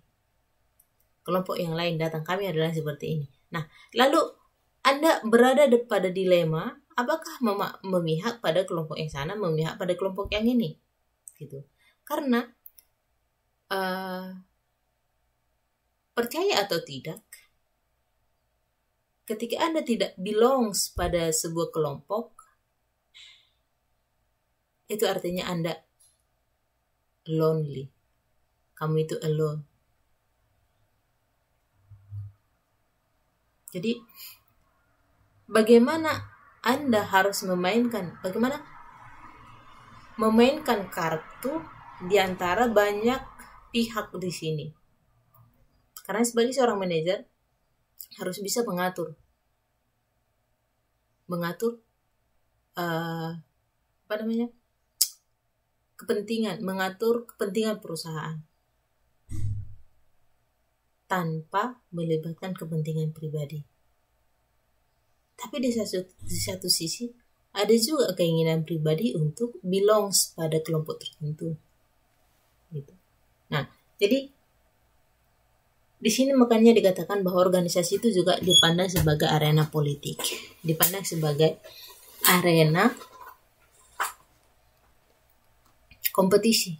S1: Kelompok yang lain datang, kami adalah yang seperti ini. Nah, lalu Anda berada pada dilema, apakah memihak pada kelompok yang sana, memihak pada kelompok yang ini, gitu. Karena percaya atau tidak, ketika Anda tidak belongs pada sebuah kelompok, itu artinya Anda lonely. Kamu itu alone. Jadi, bagaimana Anda harus memainkan kartu di antara banyak pihak di sini. Karena sebagai seorang manajer harus bisa mengatur kepentingan perusahaan tanpa melibatkan kepentingan pribadi. Tapi di satu sisi ada juga keinginan pribadi untuk belongs pada kelompok tertentu. Gitu. Nah, jadi di sini makanya dikatakan bahwa organisasi itu juga dipandang sebagai arena politik, dipandang sebagai arena kompetisi.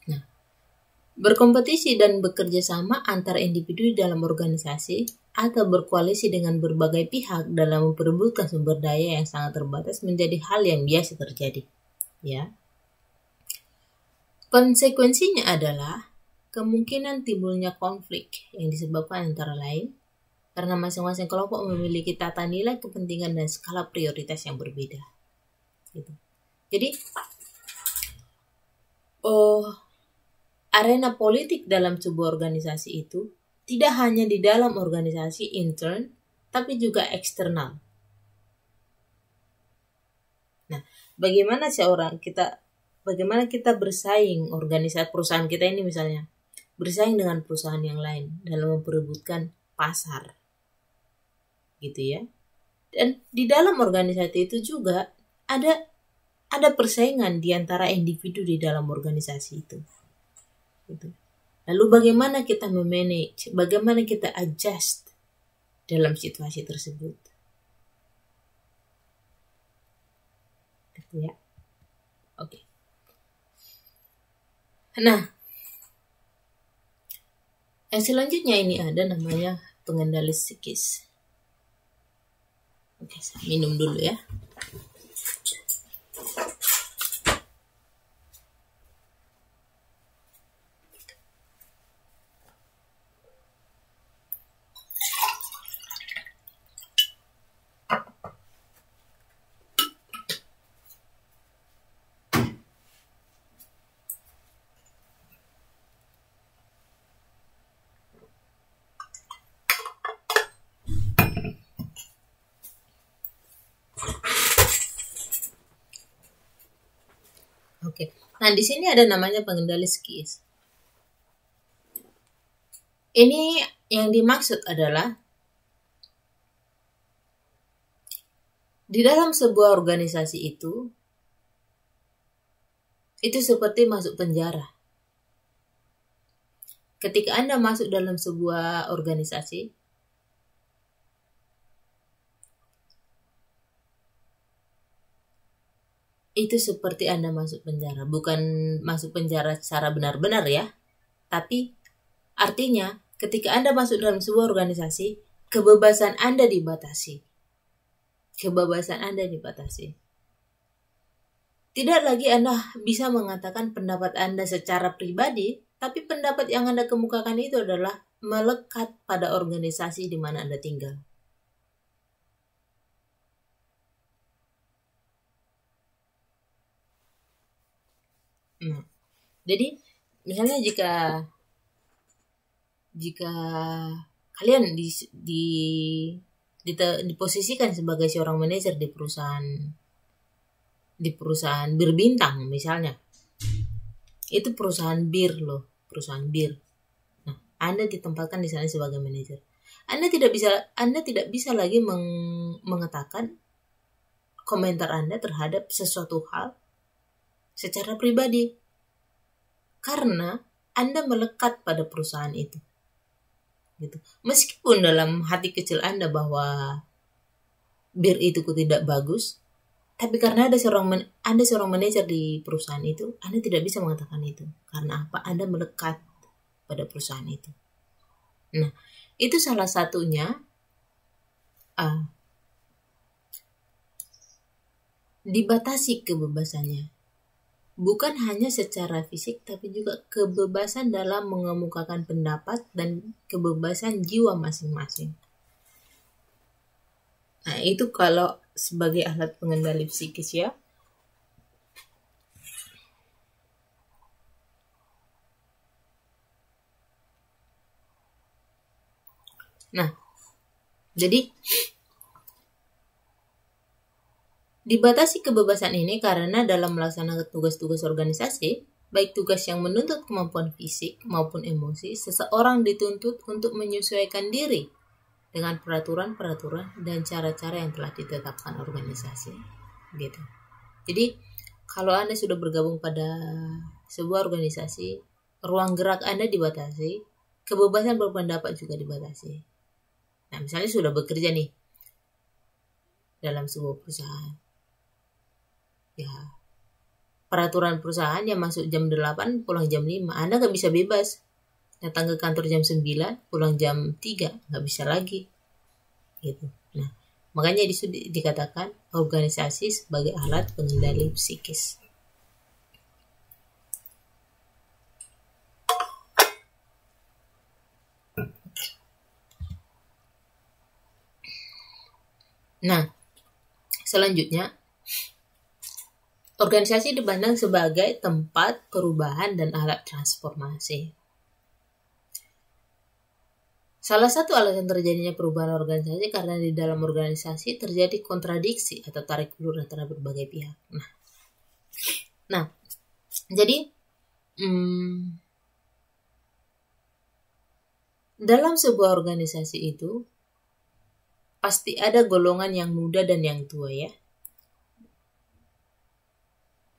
S1: Nah, berkompetisi dan bekerja sama antar individu dalam organisasi atau berkoalisi dengan berbagai pihak dalam memperebutkan sumber daya yang sangat terbatas menjadi hal yang biasa terjadi. Ya. Konsekuensinya adalah kemungkinan timbulnya konflik yang disebabkan antara lain karena masing-masing kelompok memiliki tata nilai, kepentingan, dan skala prioritas yang berbeda. Gitu. Jadi, arena politik dalam sebuah organisasi itu tidak hanya di dalam organisasi intern, tapi juga eksternal. Nah, bagaimana kita bersaing, organisasi perusahaan kita ini misalnya bersaing dengan perusahaan yang lain dalam memperebutkan pasar, gitu ya. Dan di dalam organisasi itu juga ada persaingan di antara individu di dalam organisasi itu. Gitu. Lalu bagaimana kita memanage, bagaimana kita adjust dalam situasi tersebut, gitu ya. Oke. Nah, yang selanjutnya ini ada namanya pengendali psikis. Oke, saya minum dulu ya. Oke. Nah, di sini ada namanya pengendali psikis. Ini yang dimaksud adalah di dalam sebuah organisasi itu seperti masuk penjara. Ketika Anda masuk dalam sebuah organisasi, itu seperti Anda masuk penjara. Bukan masuk penjara secara benar-benar ya. Tapi artinya ketika Anda masuk dalam sebuah organisasi, kebebasan Anda dibatasi. Tidak lagi Anda bisa mengatakan pendapat Anda secara pribadi, tapi pendapat yang Anda kemukakan itu adalah melekat pada organisasi di mana Anda tinggal. Nah, jadi misalnya jika kalian diposisikan sebagai seorang manajer di perusahaan bir bintang misalnya, itu perusahaan bir loh, perusahaan bir. Nah, Anda ditempatkan di sana sebagai manajer. Anda tidak bisa lagi mengatakan komentar Anda terhadap sesuatu hal secara pribadi, karena Anda melekat pada perusahaan itu. Gitu. Meskipun dalam hati kecil Anda bahwa bir itu tidak bagus, tapi karena Anda seorang manajer di perusahaan itu, Anda tidak bisa mengatakan itu. Karena apa? Anda melekat pada perusahaan itu. Nah, itu salah satunya dibatasi kebebasannya. Bukan hanya secara fisik, tapi juga kebebasan dalam mengemukakan pendapat dan kebebasan jiwa masing-masing. Nah, itu kalau sebagai alat pengendali psikis ya. Nah, jadi dibatasi kebebasan ini karena dalam melaksanakan tugas-tugas organisasi, baik tugas yang menuntut kemampuan fisik maupun emosi, seseorang dituntut untuk menyesuaikan diri dengan peraturan-peraturan dan cara-cara yang telah ditetapkan organisasi. Gitu. Jadi, kalau Anda sudah bergabung pada sebuah organisasi, ruang gerak Anda dibatasi, kebebasan berpendapat juga dibatasi. Nah, misalnya sudah bekerja nih dalam sebuah perusahaan. Ya, peraturan perusahaan yang masuk jam 8, pulang jam 5. Anda nggak bisa bebas. Datang ke kantor jam 9, pulang jam 3. Nggak bisa lagi. Gitu. Nah, makanya dikatakan organisasi sebagai alat pengendali psikis. Nah, selanjutnya, organisasi dipandang sebagai tempat perubahan dan alat transformasi. Salah satu alasan terjadinya perubahan organisasi karena di dalam organisasi terjadi kontradiksi atau tarik ulur antara berbagai pihak. Nah, jadi dalam sebuah organisasi itu pasti ada golongan yang muda dan yang tua ya.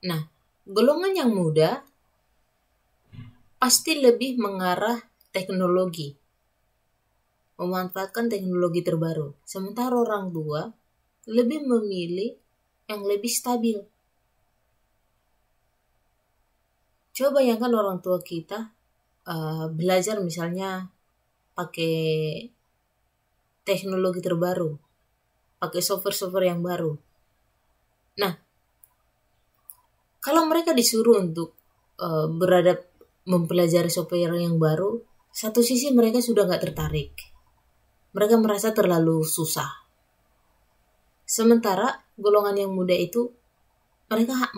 S1: Nah, golongan yang muda pasti lebih mengarah teknologi, memanfaatkan teknologi terbaru. Sementara orang tua lebih memilih yang lebih stabil. Coba bayangkan orang tua kita belajar misalnya pakai teknologi terbaru, pakai software-software yang baru. Nah, kalau mereka disuruh untuk mempelajari software yang baru, satu sisi mereka sudah nggak tertarik. Mereka merasa terlalu susah. Sementara golongan yang muda itu mereka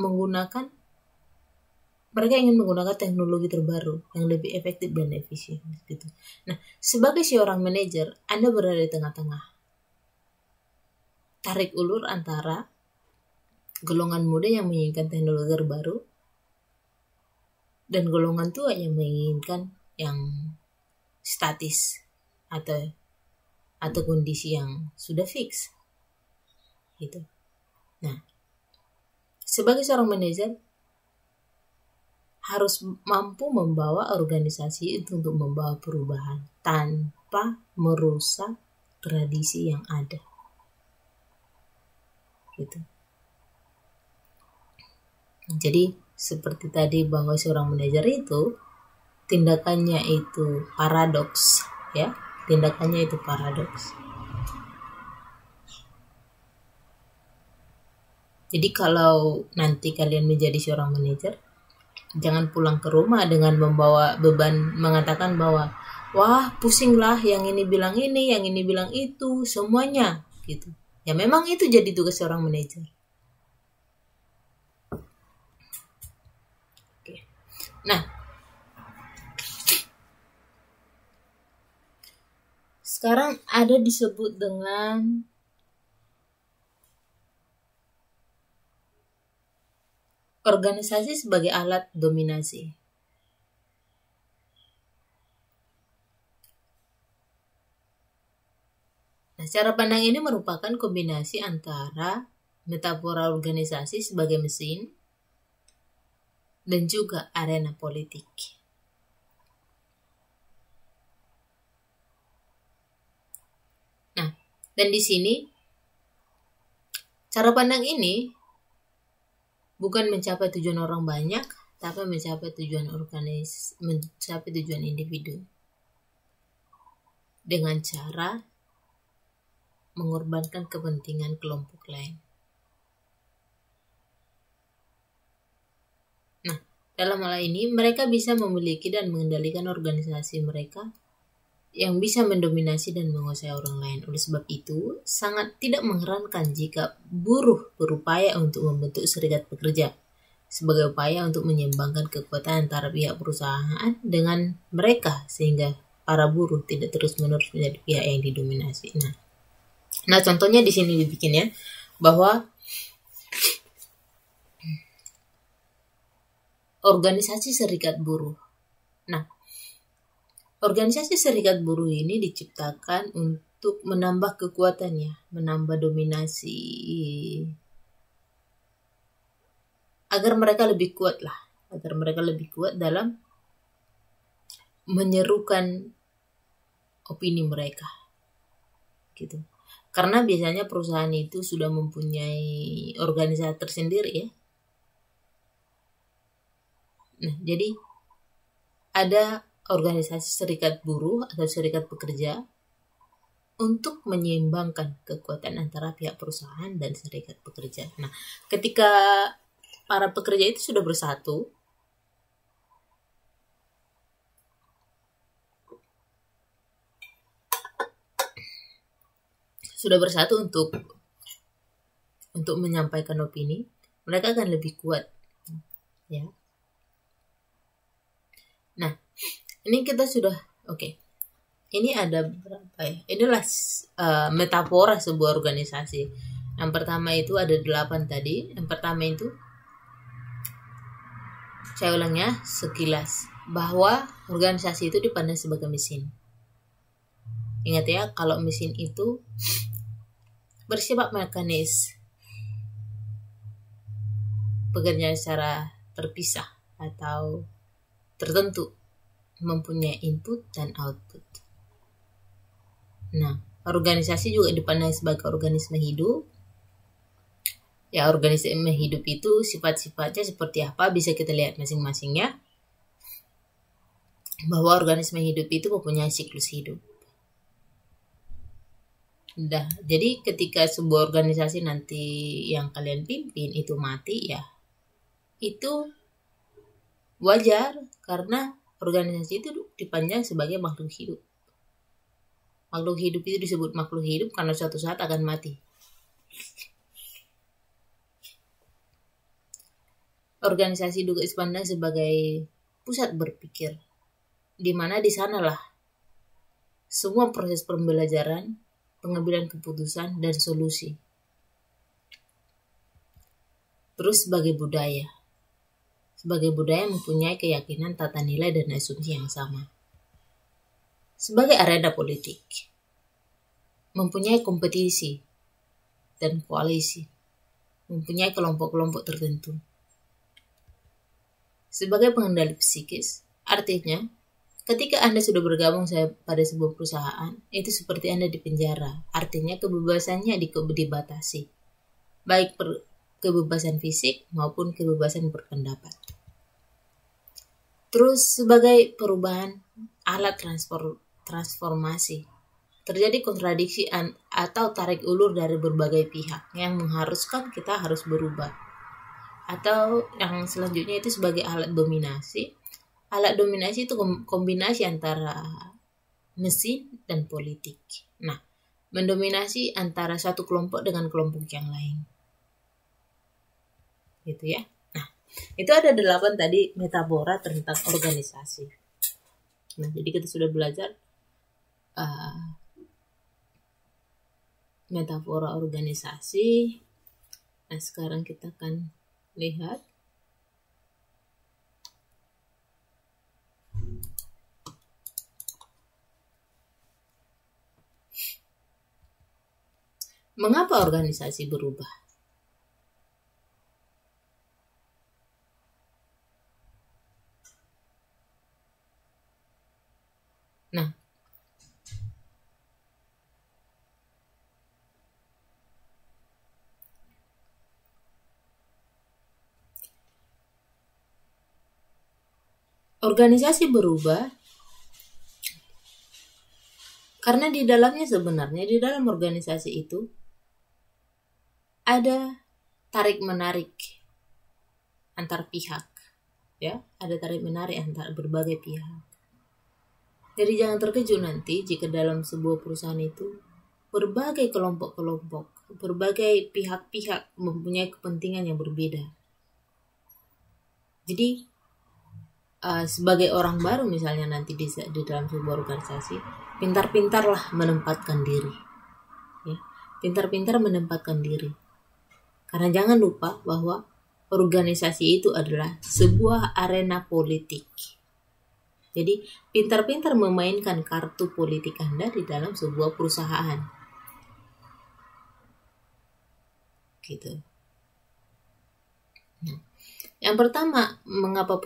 S1: ingin menggunakan teknologi terbaru yang lebih efektif dan efisien gitu. Nah, sebagai seorang manajer, Anda berada di tengah-tengah. Tarik ulur antara golongan muda yang menginginkan teknologi terbaru dan golongan tua yang menginginkan yang statis atau kondisi yang sudah fix. Gitu. Nah, sebagai seorang manajer harus mampu membawa organisasi itu untuk membawa perubahan tanpa merusak tradisi yang ada. Gitu. Jadi seperti tadi bahwa seorang manajer itu tindakannya itu paradoks, ya. Tindakannya itu paradoks. Jadi kalau nanti kalian menjadi seorang manajer, jangan pulang ke rumah dengan membawa beban mengatakan bahwa wah pusinglah yang ini bilang ini, yang ini bilang itu, semuanya gitu. Ya memang itu jadi tugas seorang manajer. Oke. Nah, sekarang ada disebut dengan organisasi sebagai alat dominasi. Nah, cara pandang ini merupakan kombinasi antara metafora organisasi sebagai mesin dan juga arena politik. Nah, dan di sini cara pandang ini bukan mencapai tujuan orang banyak, tapi mencapai tujuan mencapai tujuan individu dengan cara mengorbankan kepentingan kelompok lain. Nah, dalam hal ini mereka bisa memiliki dan mengendalikan organisasi mereka yang bisa mendominasi dan menguasai orang lain. Oleh sebab itu, sangat tidak mengherankan jika buruh berupaya untuk membentuk serikat pekerja sebagai upaya untuk menyeimbangkan kekuatan antara pihak perusahaan dengan mereka sehingga para buruh tidak terus-menerus menjadi pihak yang didominasi. Nah, contohnya di sini dibikin ya, bahwa organisasi serikat buruh. Nah, organisasi serikat buruh ini diciptakan untuk menambah kekuatannya, menambah dominasi, agar mereka lebih kuat dalam menyerukan opini mereka, gitu. Karena biasanya perusahaan itu sudah mempunyai organisasi tersendiri ya. Nah, jadi ada organisasi serikat buruh atau serikat pekerja untuk menyeimbangkan kekuatan antara pihak perusahaan dan serikat pekerja. Nah, ketika para pekerja itu sudah bersatu, untuk menyampaikan opini, mereka akan lebih kuat ya. Nah, ini kita sudah oke. Ini ada berapa ya? Inilah metafora sebuah organisasi. Yang pertama itu ada 8 tadi. Yang pertama itu saya ulang ya sekilas, bahwa organisasi itu dipandang sebagai mesin. Ingat ya, kalau mesin itu bersifat mekanis, bekerja secara terpisah atau tertentu, mempunyai input dan output. Nah, organisasi juga dipandang sebagai organisme hidup. Ya, organisme hidup itu sifat-sifatnya seperti apa bisa kita lihat masing-masingnya. Bahwa organisme hidup itu mempunyai siklus hidup. Nah, jadi ketika sebuah organisasi nanti yang kalian pimpin itu mati ya, itu wajar karena organisasi itu dipandang sebagai makhluk hidup. Makhluk hidup itu disebut makhluk hidup karena suatu saat akan mati. Organisasi juga dipandang sebagai pusat berpikir, di mana di sanalah semua proses pembelajaran, pengambilan keputusan, dan solusi. Terus sebagai budaya mempunyai keyakinan, tata nilai, dan asumsi yang sama. Sebagai arena politik, mempunyai kompetisi dan koalisi, mempunyai kelompok-kelompok tertentu. Sebagai pengendali psikis, artinya ketika Anda sudah bergabung pada sebuah perusahaan, itu seperti Anda di penjara. Artinya kebebasannya dibatasi. Baik kebebasan fisik maupun kebebasan berpendapat. Terus sebagai perubahan alat transformasi. terjadi kontradiksi atau tarik ulur dari berbagai pihak yang mengharuskan kita harus berubah. Atau yang selanjutnya itu sebagai alat dominasi. Alat dominasi itu kombinasi antara mesin dan politik. Nah, mendominasi antara satu kelompok dengan kelompok yang lain. Gitu ya. Nah, itu ada 8 tadi metafora tentang organisasi. Nah, jadi kita sudah belajar metafora organisasi. Nah, sekarang kita akan lihat mengapa organisasi berubah. Nah, organisasi berubah karena di dalamnya sebenarnya di dalam organisasi itu ada tarik-menarik antar pihak, ya, ada tarik-menarik antar berbagai pihak. Jadi jangan terkejut nanti jika dalam sebuah perusahaan itu berbagai kelompok-kelompok, berbagai pihak-pihak mempunyai kepentingan yang berbeda. Jadi sebagai orang baru misalnya nanti di dalam sebuah organisasi, pintar-pintarlah menempatkan diri, ya, pintar-pintar menempatkan diri. Karena jangan lupa bahwa organisasi itu adalah sebuah arena politik. Jadi pintar-pintar memainkan kartu politik Anda di dalam sebuah perusahaan. Gitu. Nah, yang pertama, mengapa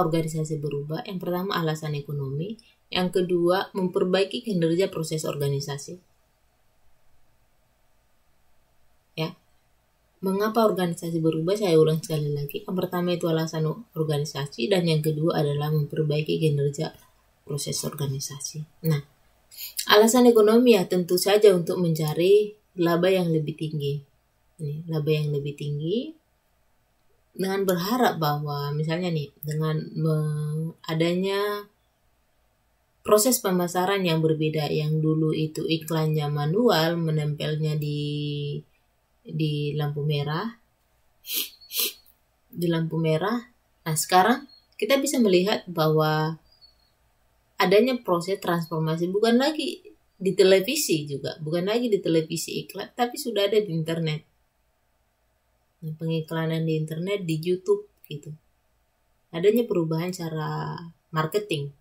S1: organisasi berubah? Yang pertama alasan ekonomi, yang kedua memperbaiki kinerja proses organisasi. Ya. Mengapa organisasi berubah? Saya ulang sekali lagi. Yang pertama itu alasan organisasi dan yang kedua adalah memperbaiki kinerja proses organisasi. Nah, alasan ekonomi ya tentu saja untuk mencari laba yang lebih tinggi. Ini, laba yang lebih tinggi dengan berharap bahwa misalnya nih dengan adanya proses pemasaran yang berbeda, yang dulu itu iklannya manual menempelnya di lampu merah, Nah, sekarang kita bisa melihat bahwa adanya proses transformasi bukan lagi di televisi juga, bukan lagi di televisi iklan, tapi sudah ada di internet. Nah, pengiklanan di internet, di YouTube gitu. Adanya perubahan cara marketing.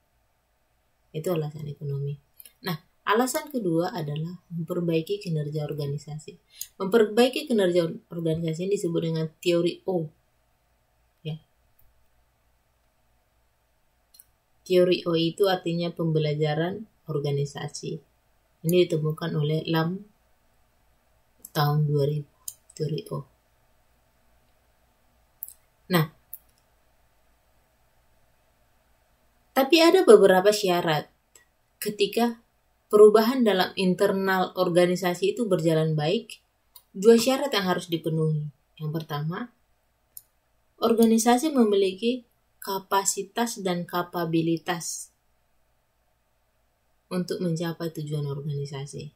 S1: Itu alasan ekonomi. Nah, alasan kedua adalah memperbaiki kinerja organisasi. Memperbaiki kinerja organisasi ini disebut dengan teori O. Ya. Teori O itu artinya pembelajaran organisasi. Ini ditemukan oleh Lam tahun 2000, teori O. Nah, tapi ada beberapa syarat ketika perubahan dalam internal organisasi itu berjalan baik. 2 syarat yang harus dipenuhi. Yang pertama, organisasi memiliki kapasitas dan kapabilitas untuk mencapai tujuan organisasi.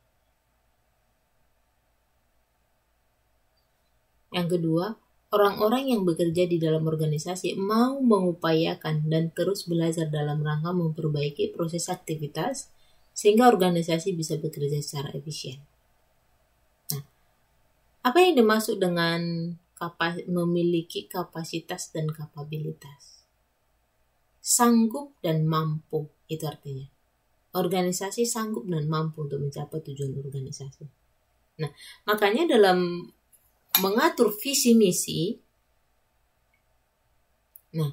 S1: Yang kedua, orang-orang yang bekerja di dalam organisasi mau mengupayakan dan terus belajar dalam rangka memperbaiki proses aktivitas sehingga organisasi bisa bekerja secara efisien. Nah, apa yang dimaksud dengan memiliki kapasitas dan kapabilitas? Sanggup dan mampu, itu artinya. Organisasi sanggup dan mampu untuk mencapai tujuan organisasi. Nah, makanya dalam mengatur visi misi, nah,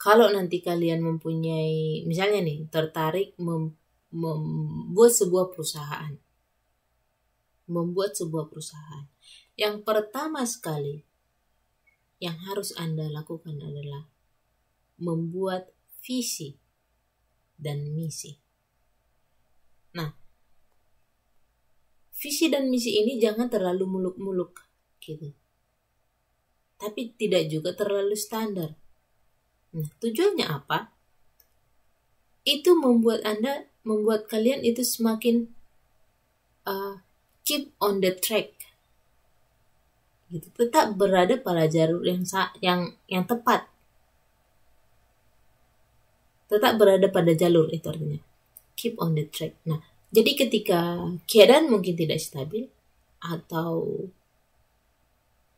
S1: kalau nanti kalian mempunyai, misalnya nih, tertarik membuat sebuah perusahaan. Yang pertama sekali yang harus Anda lakukan adalah membuat visi dan misi. Nah, visi dan misi ini jangan terlalu muluk-muluk gitu. Tapi tidak juga terlalu standar. Nah, tujuannya apa? Itu membuat kalian itu semakin keep on the track. Gitu. Tetap berada pada jalur yang tepat. Tetap berada pada jalur itu artinya. Keep on the track. Nah, jadi ketika keadaan mungkin tidak stabil atau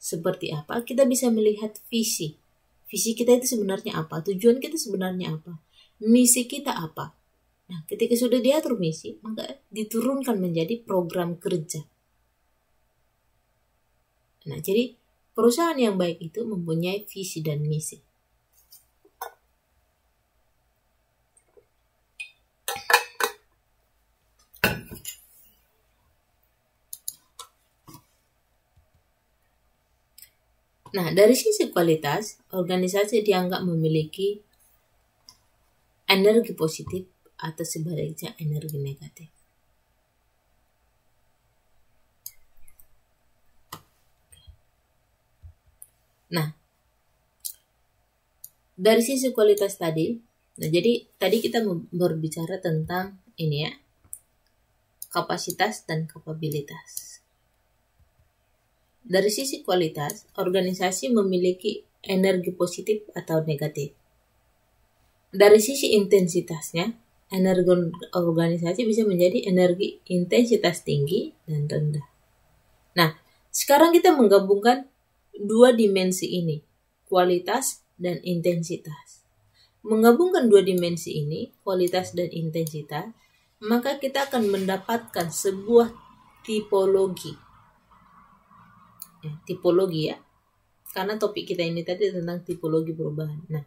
S1: seperti apa, kita bisa melihat visi. Visi kita itu sebenarnya apa? Tujuan kita sebenarnya apa? Misi kita apa? Nah, ketika sudah diatur misi, maka diturunkan menjadi program kerja. Nah, jadi perusahaan yang baik itu mempunyai visi dan misi. Nah, dari sisi kualitas, organisasi dianggap memiliki energi positif atau sebaliknya energi negatif. Nah, dari sisi kualitas tadi, nah jadi tadi kita berbicara tentang ini ya, kapasitas dan kapabilitas. Dari sisi kualitas, organisasi memiliki energi positif atau negatif. Dari sisi intensitasnya, energi organisasi bisa menjadi energi intensitas tinggi dan rendah. Nah, sekarang kita menggabungkan dua dimensi ini, kualitas dan intensitas. Menggabungkan dua dimensi ini, kualitas dan intensitas, maka kita akan mendapatkan sebuah tipologi. Tipologi ya, karena topik kita ini tadi tentang tipologi perubahan. Nah,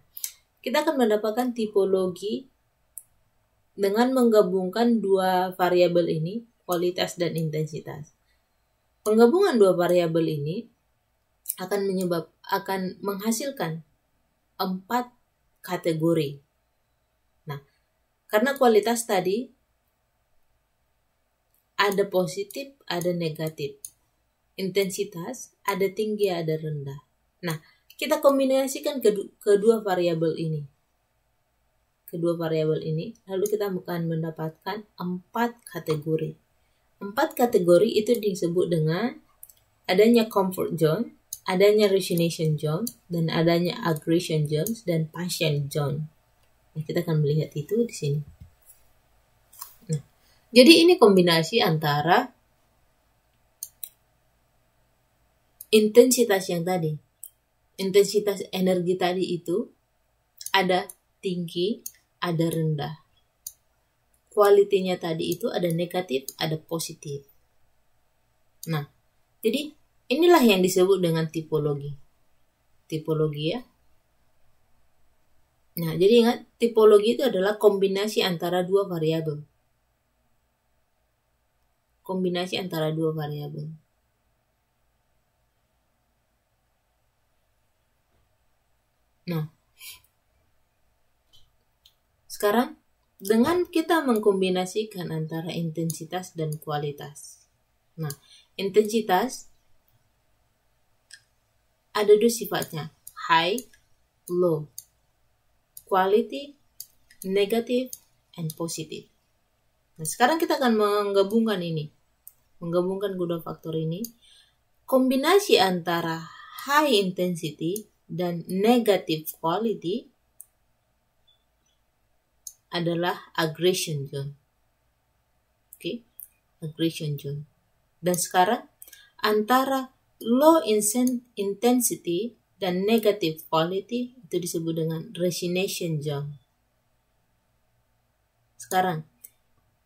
S1: kita akan mendapatkan tipologi dengan menggabungkan dua variabel ini, kualitas dan intensitas. Penggabungan dua variabel ini akan menghasilkan 4 kategori. Nah, karena kualitas tadi ada positif, ada negatif. Intensitas ada tinggi, ada rendah. Nah, kita kombinasikan kedua variabel ini. Lalu kita akan mendapatkan 4 kategori. 4 kategori itu disebut dengan adanya comfort zone, adanya resignation zone, dan adanya aggression zone dan passion zone. Nah, kita akan melihat itu di sini. Nah, jadi ini kombinasi antara intensitas yang tadi. Intensitas energi tadi itu ada tinggi, ada rendah. Kualitinya tadi itu ada negatif, ada positif. Nah, jadi inilah yang disebut dengan tipologi. Tipologi ya. Nah, jadi ingat, tipologi itu adalah kombinasi antara dua variabel. Kombinasi antara dua variabel. Nah, sekarang dengan kita mengkombinasikan antara intensitas dan kualitas. Nah, intensitas ada dua sifatnya, high, low. Quality, negative, and positive. Nah, sekarang kita akan menggabungkan ini. Menggabungkan kedua faktor ini. Kombinasi antara high intensity dan negative quality adalah aggression zone. Oke, aggression zone. Dan sekarang antara low intensity dan negative quality itu disebut dengan resignation zone. Sekarang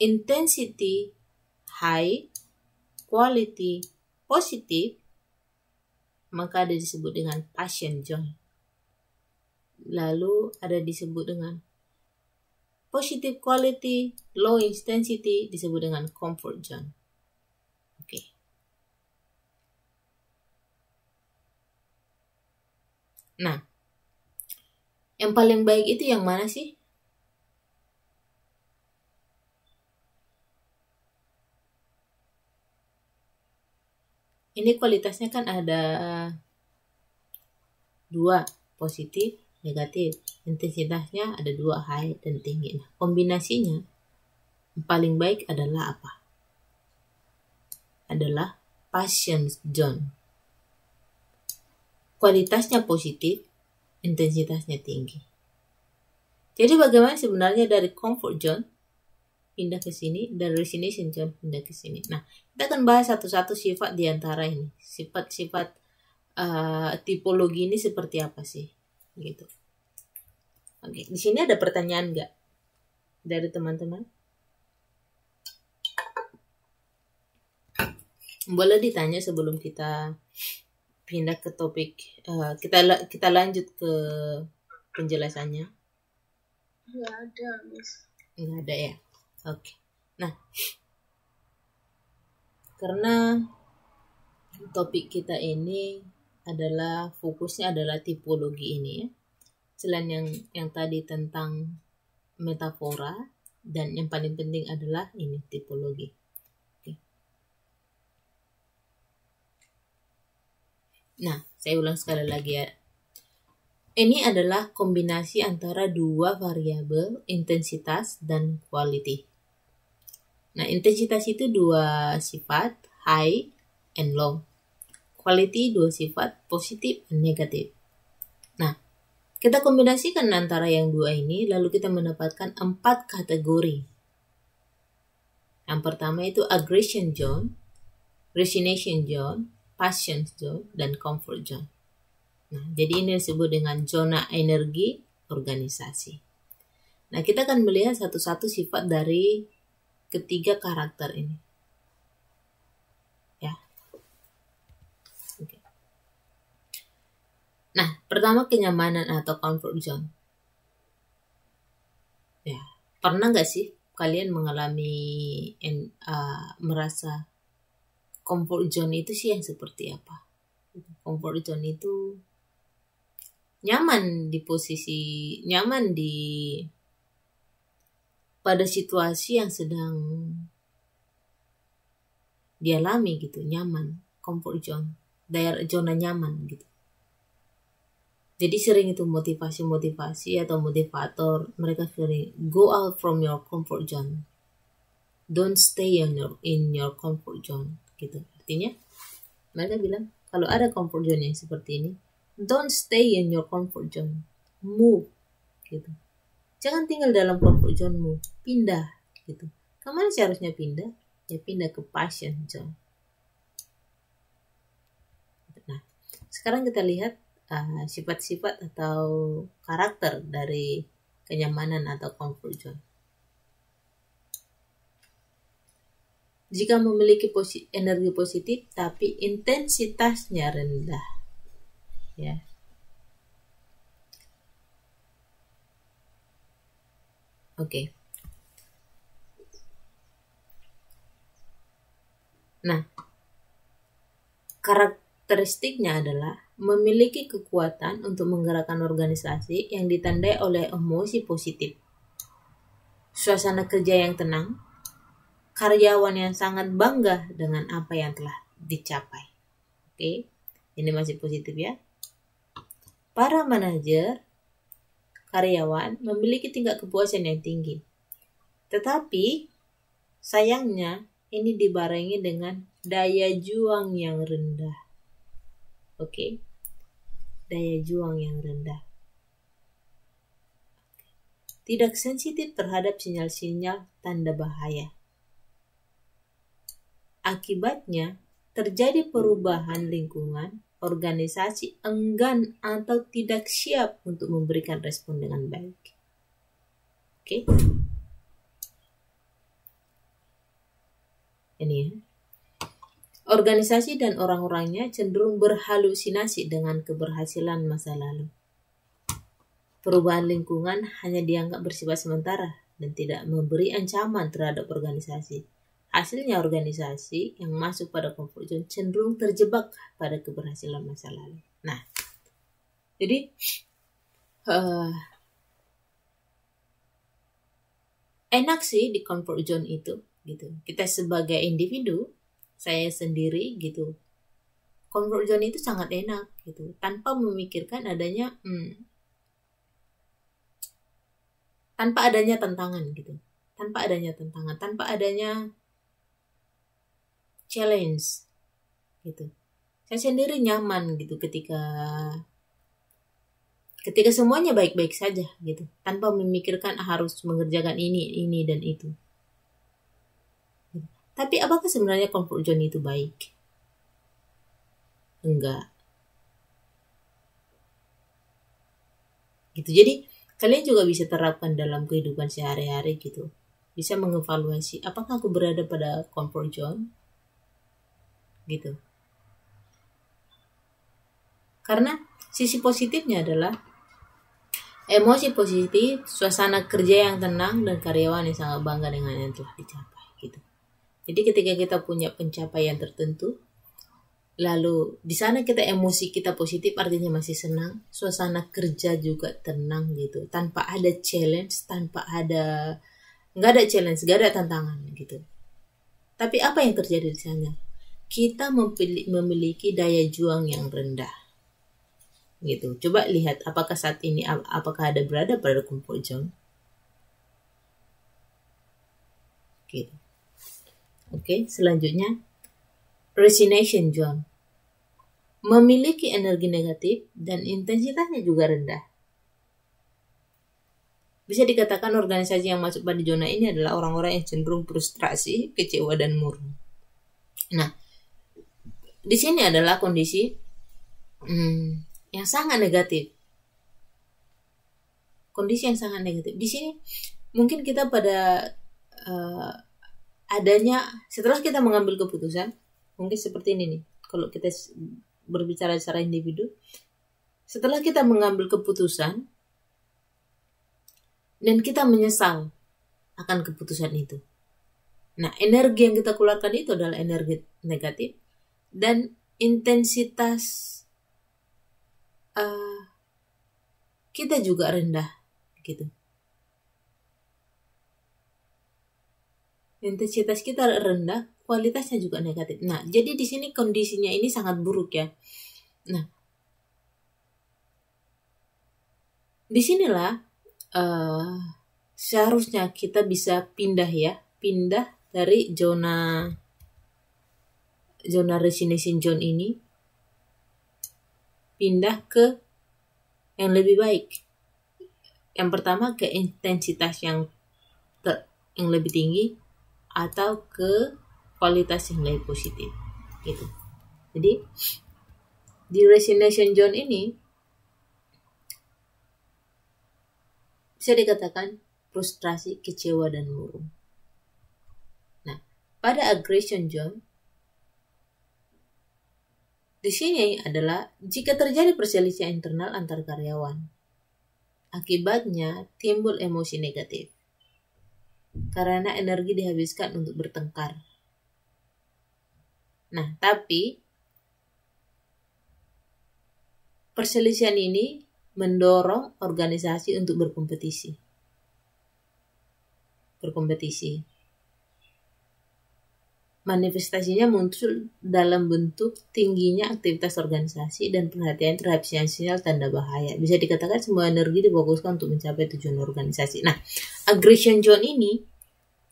S1: intensity high, quality positive, maka ada disebut dengan passion zone. Lalu ada disebut dengan positive quality, low intensity disebut dengan comfort zone. Oke. Nah, yang paling baik itu yang mana sih? ini kualitasnya kan ada 2, positif, negatif. Intensitasnya ada 2, high dan tinggi. Nah, kombinasinya paling baik adalah apa? Adalah passion zone. Kualitasnya positif, intensitasnya tinggi. Jadi bagaimana sebenarnya dari comfort zone pindah ke sini, dari resignation zone pindah ke sini. Nah, kita akan bahas satu-satu sifat di antara ini. Sifat-sifat tipologi ini seperti apa sih? Gitu. Oke, di sini ada pertanyaan nggak dari teman-teman? Boleh ditanya sebelum kita pindah ke topik. Kita lanjut ke penjelasannya.
S2: Nggak ada, Miss.
S1: Nggak ada ya? Oke. Nah, karena topik kita ini adalah fokusnya adalah tipologi ini ya. Selain yang tadi tentang metafora, dan yang paling penting adalah ini tipologi. Oke. Nah, saya ulang sekali lagi ya. Ini adalah kombinasi antara 2 variabel, intensitas dan quality. Nah, intensitas itu 2 sifat, high and low. Quality 2 sifat, positif dan negatif. Nah, kita kombinasikan antara yang 2 ini, lalu kita mendapatkan 4 kategori. Yang pertama itu aggression zone, resignation zone, passion zone, dan comfort zone. Nah, jadi ini disebut dengan zona energi organisasi. Nah, kita akan melihat satu-satu sifat dari ketiga karakter ini. Ya. Oke. Nah, pertama kenyamanan atau comfort zone. Ya, pernah nggak sih kalian mengalami merasa comfort zone itu sih yang seperti apa? Comfort zone itu nyaman pada situasi yang sedang dialami gitu, nyaman, comfort zone, daerah zona nyaman gitu. Jadi sering itu motivasi atau motivator, mereka sering go out from your comfort zone, don't stay in your comfort zone gitu. Artinya mereka bilang kalau ada comfort zone yang seperti ini, don't stay in your comfort zone. Move. Gitu. Jangan tinggal dalam comfort zone-mu. Pindah. Gitu. Kemana sih harusnya pindah? Ya pindah ke passion zone. Nah, sekarang kita lihat sifat-sifat atau karakter dari kenyamanan atau comfort zone. Jika memiliki energi positif tapi intensitasnya rendah. Ya. Oke. Nah, karakteristiknya adalah memiliki kekuatan untuk menggerakkan organisasi yang ditandai oleh emosi positif, suasana kerja yang tenang, karyawan yang sangat bangga dengan apa yang telah dicapai. Oke, ini masih positif ya. Para manajer, karyawan memiliki tingkat kepuasan yang tinggi. Tetapi, sayangnya ini dibarengi dengan daya juang yang rendah. Oke, daya juang yang rendah. Tidak sensitif terhadap sinyal-sinyal tanda bahaya. Akibatnya, terjadi perubahan lingkungan, organisasi enggan atau tidak siap untuk memberikan respon dengan baik. Oke. Ini ya. Organisasi dan orang-orangnya cenderung berhalusinasi dengan keberhasilan masa lalu. Perubahan lingkungan hanya dianggap bersifat sementara dan tidak memberi ancaman terhadap organisasi. Hasilnya organisasi yang masuk pada comfort zone cenderung terjebak pada keberhasilan masa lalu. Nah, jadi enak sih di comfort zone itu, gitu. Kita sebagai individu, saya sendiri gitu, comfort zone itu sangat enak gitu, tanpa memikirkan adanya tanpa adanya tantangan gitu, tanpa adanya challenge gitu. Saya sendiri nyaman gitu ketika semuanya baik-baik saja gitu, tanpa memikirkan harus mengerjakan ini dan itu. Tapi apakah sebenarnya comfort zone itu baik? Enggak. Gitu. Jadi kalian juga bisa terapkan dalam kehidupan sehari-hari gitu. Bisa mengevaluasi apakah aku berada pada comfort zone gitu. Karena sisi positifnya adalah emosi positif, suasana kerja yang tenang, dan karyawan yang sangat bangga dengan yang telah dicapai gitu. Jadi ketika kita punya pencapaian tertentu, lalu di sana kita emosi kita positif, artinya masih senang, suasana kerja juga tenang gitu, tanpa ada challenge, nggak ada challenge, nggak ada tantangan gitu. Tapi apa yang terjadi di sana? Kita memiliki daya juang yang rendah gitu. Coba lihat apakah saat ini apakah ada berada pada comfort zone gitu. Oke, selanjutnya resignation zone. Memiliki energi negatif dan intensitasnya juga rendah. Bisa dikatakan organisasi yang masuk pada zona ini adalah orang-orang yang cenderung frustrasi, kecewa, dan murung. Nah, di sini adalah kondisi yang sangat negatif. Kondisi yang sangat negatif. Di sini mungkin kita pada adanya, setelah kita mengambil keputusan, mungkin seperti ini nih, kalau kita berbicara secara individu, setelah kita mengambil keputusan dan kita menyesal akan keputusan itu, nah energi yang kita keluarkan itu adalah energi negatif, dan intensitas kita juga rendah gitu. Intensitas kita rendah, kualitasnya juga negatif. Nah, jadi di sini kondisinya ini sangat buruk ya. Nah, disinilah seharusnya kita bisa pindah dari zona resignation zone ini, pindah ke yang lebih baik. Yang pertama ke intensitas yang lebih tinggi, atau ke kualitas yang lebih positif gitu. Jadi di resignation zone ini bisa dikatakan frustrasi, kecewa, dan murung. Nah, pada aggression zone di sini adalah jika terjadi perselisihan internal antar karyawan, akibatnya timbul emosi negatif karena energi dihabiskan untuk bertengkar. Nah, tapi perselisihan ini mendorong organisasi untuk berkompetisi. Manifestasinya muncul dalam bentuk tingginya aktivitas organisasi dan perhatian terhadap sinyal-sinyal tanda bahaya. Bisa dikatakan semua energi difokuskan untuk mencapai tujuan organisasi. Nah, aggression zone ini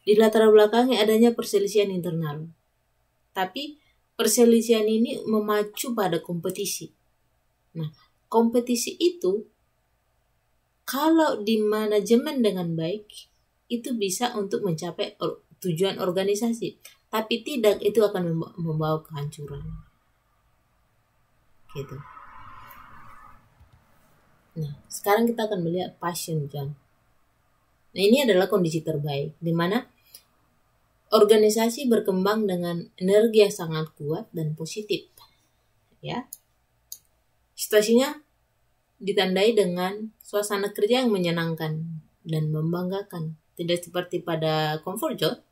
S1: di latar belakangnya adanya perselisihan internal. Tapi perselisihan ini memacu pada kompetisi. Nah, kompetisi itu kalau dimanajemen dengan baik, itu bisa untuk mencapai tujuan organisasi. Tapi tidak, itu akan membawa kehancuran. Gitu. Nah, sekarang kita akan melihat passion zone. Nah, ini adalah kondisi terbaik, di mana organisasi berkembang dengan energi yang sangat kuat dan positif. Ya. Situasinya ditandai dengan suasana kerja yang menyenangkan dan membanggakan. Tidak seperti pada comfort zone.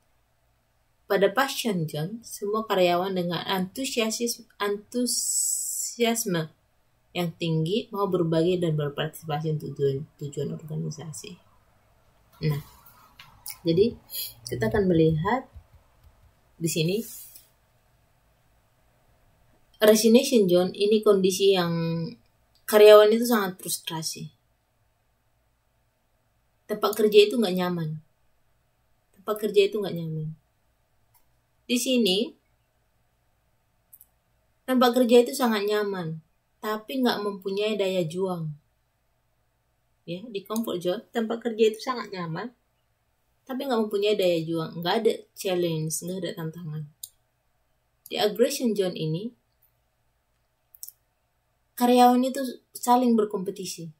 S1: Pada passion zone, semua karyawan dengan antusiasme yang tinggi mau berbagi dan berpartisipasi untuk tujuan organisasi. Nah, jadi kita akan melihat di sini resignation zone ini kondisi yang karyawan itu sangat frustrasi. Tempat kerja itu nggak nyaman. Tempat kerja itu nggak nyaman. Di sini tempat kerja itu sangat nyaman, tapi nggak mempunyai daya juang. Ya, di comfort zone tempat kerja itu sangat nyaman, tapi nggak mempunyai daya juang, nggak ada challenge, nggak ada tantangan. Di aggression zone ini karyawan itu saling berkompetisi.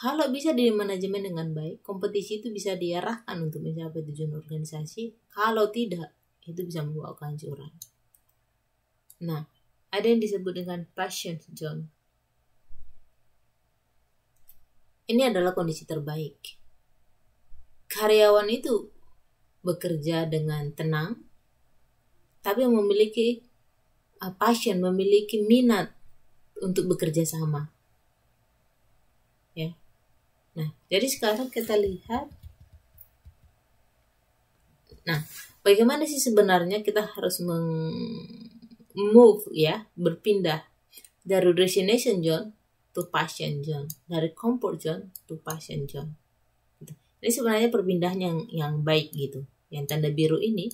S1: Kalau bisa di manajemen dengan baik, kompetisi itu bisa diarahkan untuk mencapai tujuan organisasi. Kalau tidak, itu bisa membawa kehancuran. Nah, ada yang disebut dengan passion zone. Ini adalah kondisi terbaik. Karyawan itu bekerja dengan tenang, tapi memiliki passion, memiliki minat untuk bekerja sama. Ya. Nah, jadi sekarang kita lihat, nah, bagaimana sih sebenarnya kita harus move ya, berpindah dari resignation zone to passion zone, dari comfort zone to passion zone. Ini sebenarnya perpindahan yang baik gitu. Yang tanda biru ini.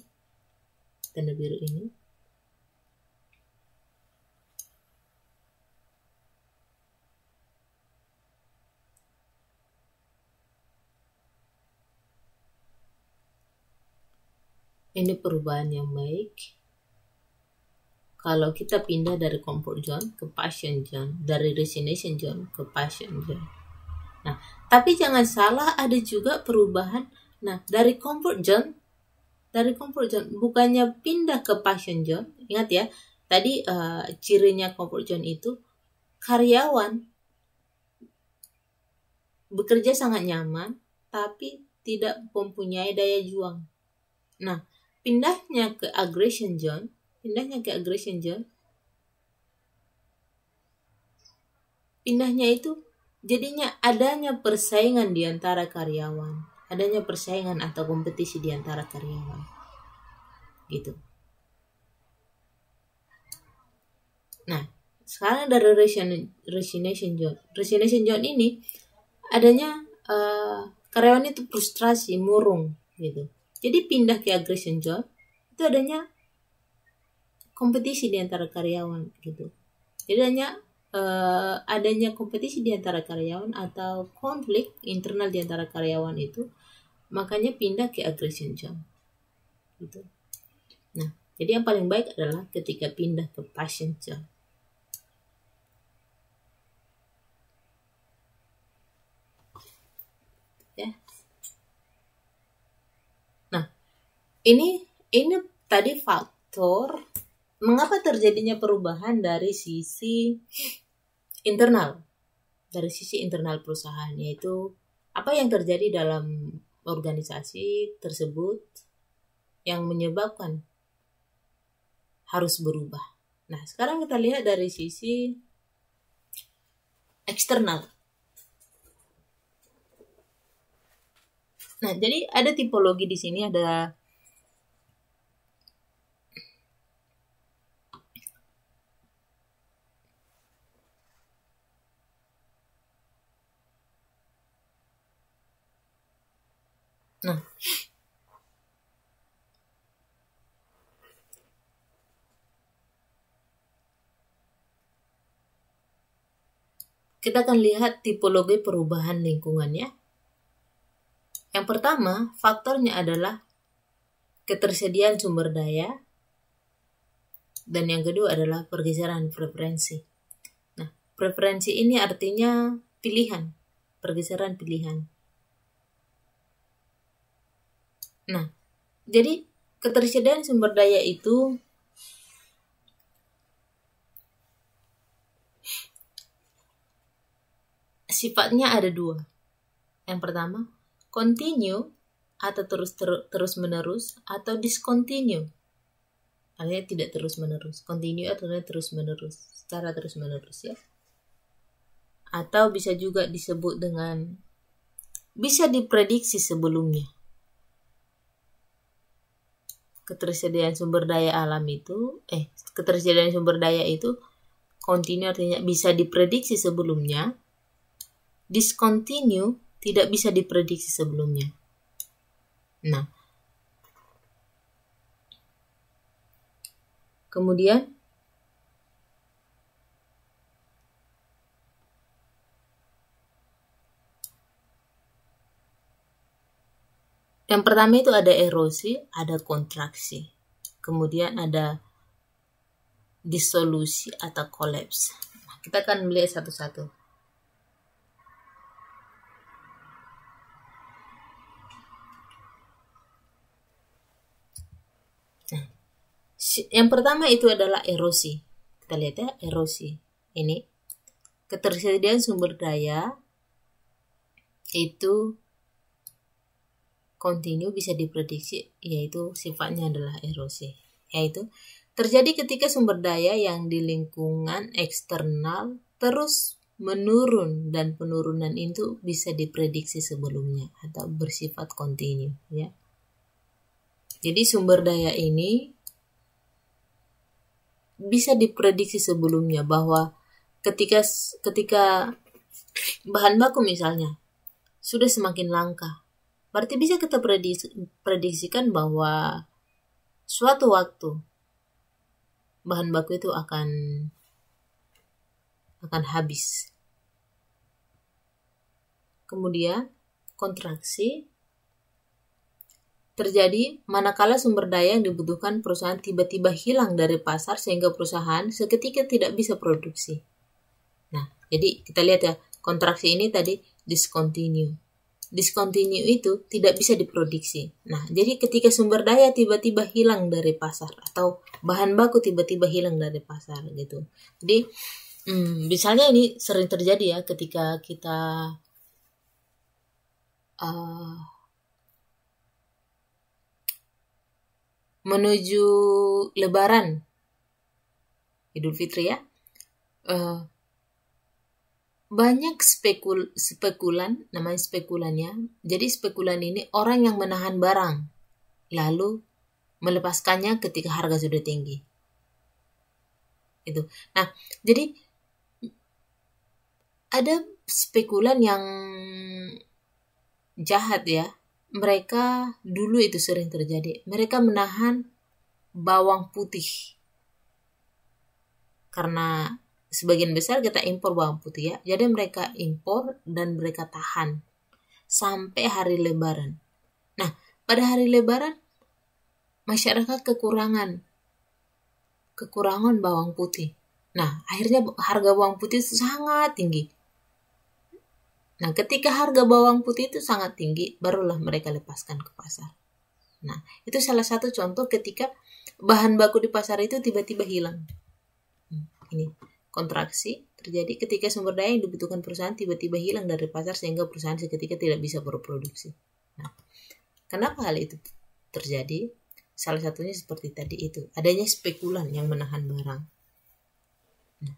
S1: Ini perubahan yang baik. Kalau kita pindah dari comfort zone ke passion zone, dari resignation zone ke passion zone. Nah, tapi jangan salah, ada juga perubahan. Nah, dari comfort zone bukannya pindah ke passion zone. Ingat ya, tadi cirinya comfort zone itu karyawan bekerja sangat nyaman, tapi tidak mempunyai daya juang. Nah, pindahnya ke aggression zone, pindahnya itu jadinya adanya persaingan di antara karyawan, adanya persaingan atau kompetisi di antara karyawan, gitu. Nah, sekarang dari resignation zone ini adanya karyawan itu frustrasi, murung, gitu. Jadi pindah ke aggression zone itu adanya kompetisi di antara karyawan, gitu. Jadi adanya kompetisi di antara karyawan atau konflik internal di antara karyawan itu, makanya pindah ke aggression zone, gitu. Nah, jadi yang paling baik adalah ketika pindah ke passion zone. Ya. Nah, ini tadi faktor mengapa terjadinya perubahan dari sisi internal perusahaan, yaitu apa yang terjadi dalam organisasi tersebut yang menyebabkan harus berubah. Nah, sekarang kita lihat dari sisi eksternal. Nah, jadi ada tipologi di sini, ada kita akan lihat tipologi perubahan lingkungannya. Yang pertama, faktornya adalah ketersediaan sumber daya, dan yang kedua adalah pergeseran preferensi. Nah, preferensi ini artinya pilihan, pergeseran pilihan. Nah, jadi ketersediaan sumber daya itu sifatnya ada dua. Yang pertama, continue atau terus menerus, atau discontinue. Artinya tidak terus menerus. Continue artinya terus menerus, secara terus menerus ya. Atau bisa juga disebut dengan bisa diprediksi sebelumnya. ketersediaan sumber daya alam itu, ketersediaan sumber daya itu continue artinya bisa diprediksi sebelumnya, discontinue tidak bisa diprediksi sebelumnya. Nah, kemudian yang pertama itu ada erosi, ada kontraksi. Kemudian ada dissolusi atau collapse. Nah, kita akan melihat satu-satu. Nah, yang pertama itu adalah erosi. Kita lihat ya, erosi. Ini ketersediaan sumber daya itu continue bisa diprediksi, yaitu sifatnya adalah erosi. Yaitu terjadi ketika sumber daya yang di lingkungan eksternal terus menurun dan penurunan itu bisa diprediksi sebelumnya atau bersifat kontinu ya. Jadi sumber daya ini bisa diprediksi sebelumnya bahwa ketika bahan baku misalnya sudah semakin langka, berarti bisa kita prediksikan bahwa suatu waktu bahan baku itu akan habis. Kemudian kontraksi terjadi manakala sumber daya yang dibutuhkan perusahaan tiba-tiba hilang dari pasar sehingga perusahaan seketika tidak bisa produksi. Nah, jadi kita lihat ya, kontraksi ini tadi discontinue. Discontinue itu tidak bisa diprediksi. Nah, jadi ketika sumber daya tiba-tiba hilang dari pasar atau bahan baku tiba-tiba hilang dari pasar gitu. Jadi misalnya ini sering terjadi ya ketika kita menuju Lebaran, Idul Fitri ya. Banyak spekulan, namanya spekulan ya. Jadi spekulan ini orang yang menahan barang lalu melepaskannya ketika harga sudah tinggi. Itu. Nah, jadi ada spekulan yang jahat ya. Mereka dulu itu sering terjadi. Mereka menahan bawang putih. Karena sebagian besar kita impor bawang putih ya. Jadi mereka impor dan mereka tahan sampai hari Lebaran. Nah, pada hari Lebaran masyarakat kekurangan bawang putih. Nah, akhirnya harga bawang putih itu sangat tinggi. Nah, ketika harga bawang putih itu sangat tinggi, barulah mereka lepaskan ke pasar. Nah, itu salah satu contoh ketika bahan baku di pasar itu tiba-tiba hilang. Ini kontraksi terjadi ketika sumber daya yang dibutuhkan perusahaan tiba-tiba hilang dari pasar sehingga perusahaan seketika tidak bisa berproduksi. Nah, kenapa hal itu terjadi? Salah satunya seperti tadi itu, adanya spekulan yang menahan barang. Nah,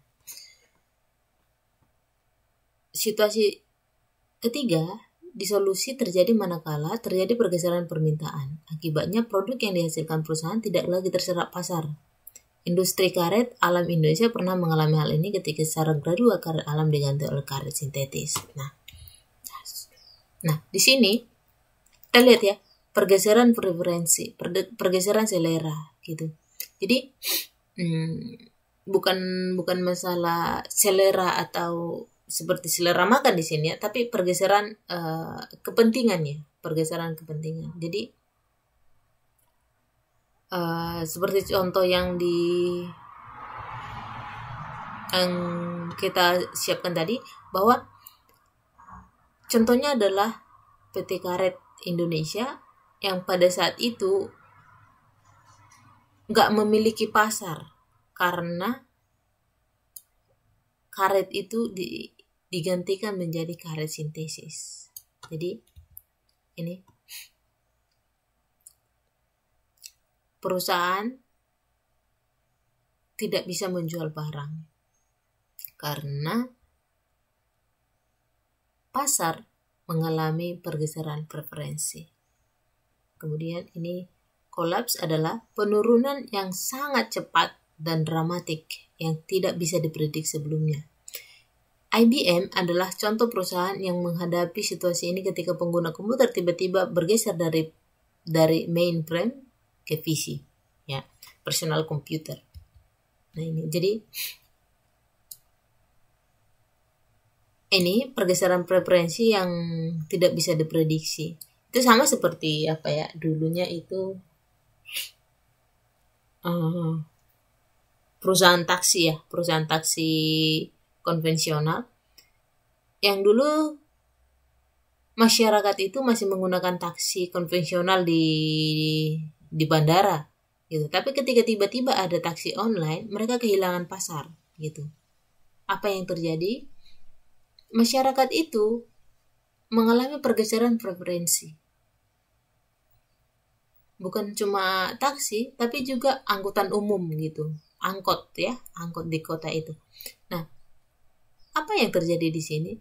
S1: situasi ketiga, disolusi terjadi manakala terjadi pergeseran permintaan. Akibatnya produk yang dihasilkan perusahaan tidak lagi terserap pasar. Industri karet alam Indonesia pernah mengalami hal ini ketika secara gradual karet alam diganti oleh karet sintetis. Nah, di sini kita lihat ya, pergeseran preferensi, pergeseran selera gitu. Jadi bukan masalah selera atau seperti selera makan di sini ya, tapi pergeseran kepentingan ya, pergeseran kepentingan. Jadi seperti contoh yang kita siapkan tadi, bahwa contohnya adalah PT Karet Indonesia yang pada saat itu nggak memiliki pasar karena karet itu digantikan menjadi karet sintesis. Jadi ini perusahaan tidak bisa menjual barang karena pasar mengalami pergeseran preferensi. Kemudian ini kolaps adalah penurunan yang sangat cepat dan dramatik yang tidak bisa diprediksi sebelumnya. IBM adalah contoh perusahaan yang menghadapi situasi ini ketika pengguna komputer tiba-tiba bergeser dari mainframe ke PC, ya, personal computer. Nah ini pergeseran preferensi yang tidak bisa diprediksi. Itu sama seperti dulunya itu perusahaan taksi konvensional yang dulu masyarakat itu masih menggunakan taksi konvensional di bandara gitu. Tapi ketika tiba-tiba ada taksi online, mereka kehilangan pasar gitu. Apa yang terjadi? Masyarakat itu mengalami pergeseran preferensi. Bukan cuma taksi, tapi juga angkutan umum gitu. Angkot di kota itu. Nah, apa yang terjadi di sini?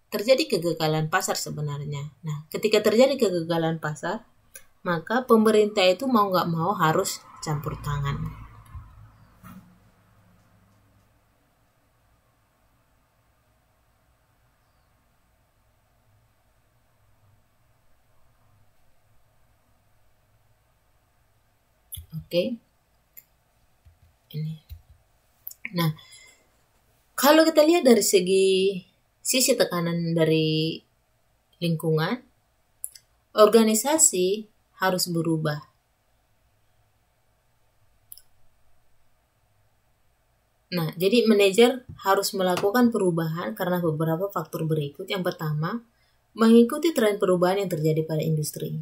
S1: Terjadi kegagalan pasar sebenarnya. Nah, ketika terjadi kegagalan pasar, maka pemerintah itu mau nggak mau harus campur tangan. Oke. Ini. Nah, kalau kita lihat dari sisi tekanan dari lingkungan, organisasi harus berubah. Nah, jadi manajer harus melakukan perubahan karena beberapa faktor berikut. Yang pertama, mengikuti tren perubahan yang terjadi pada industri.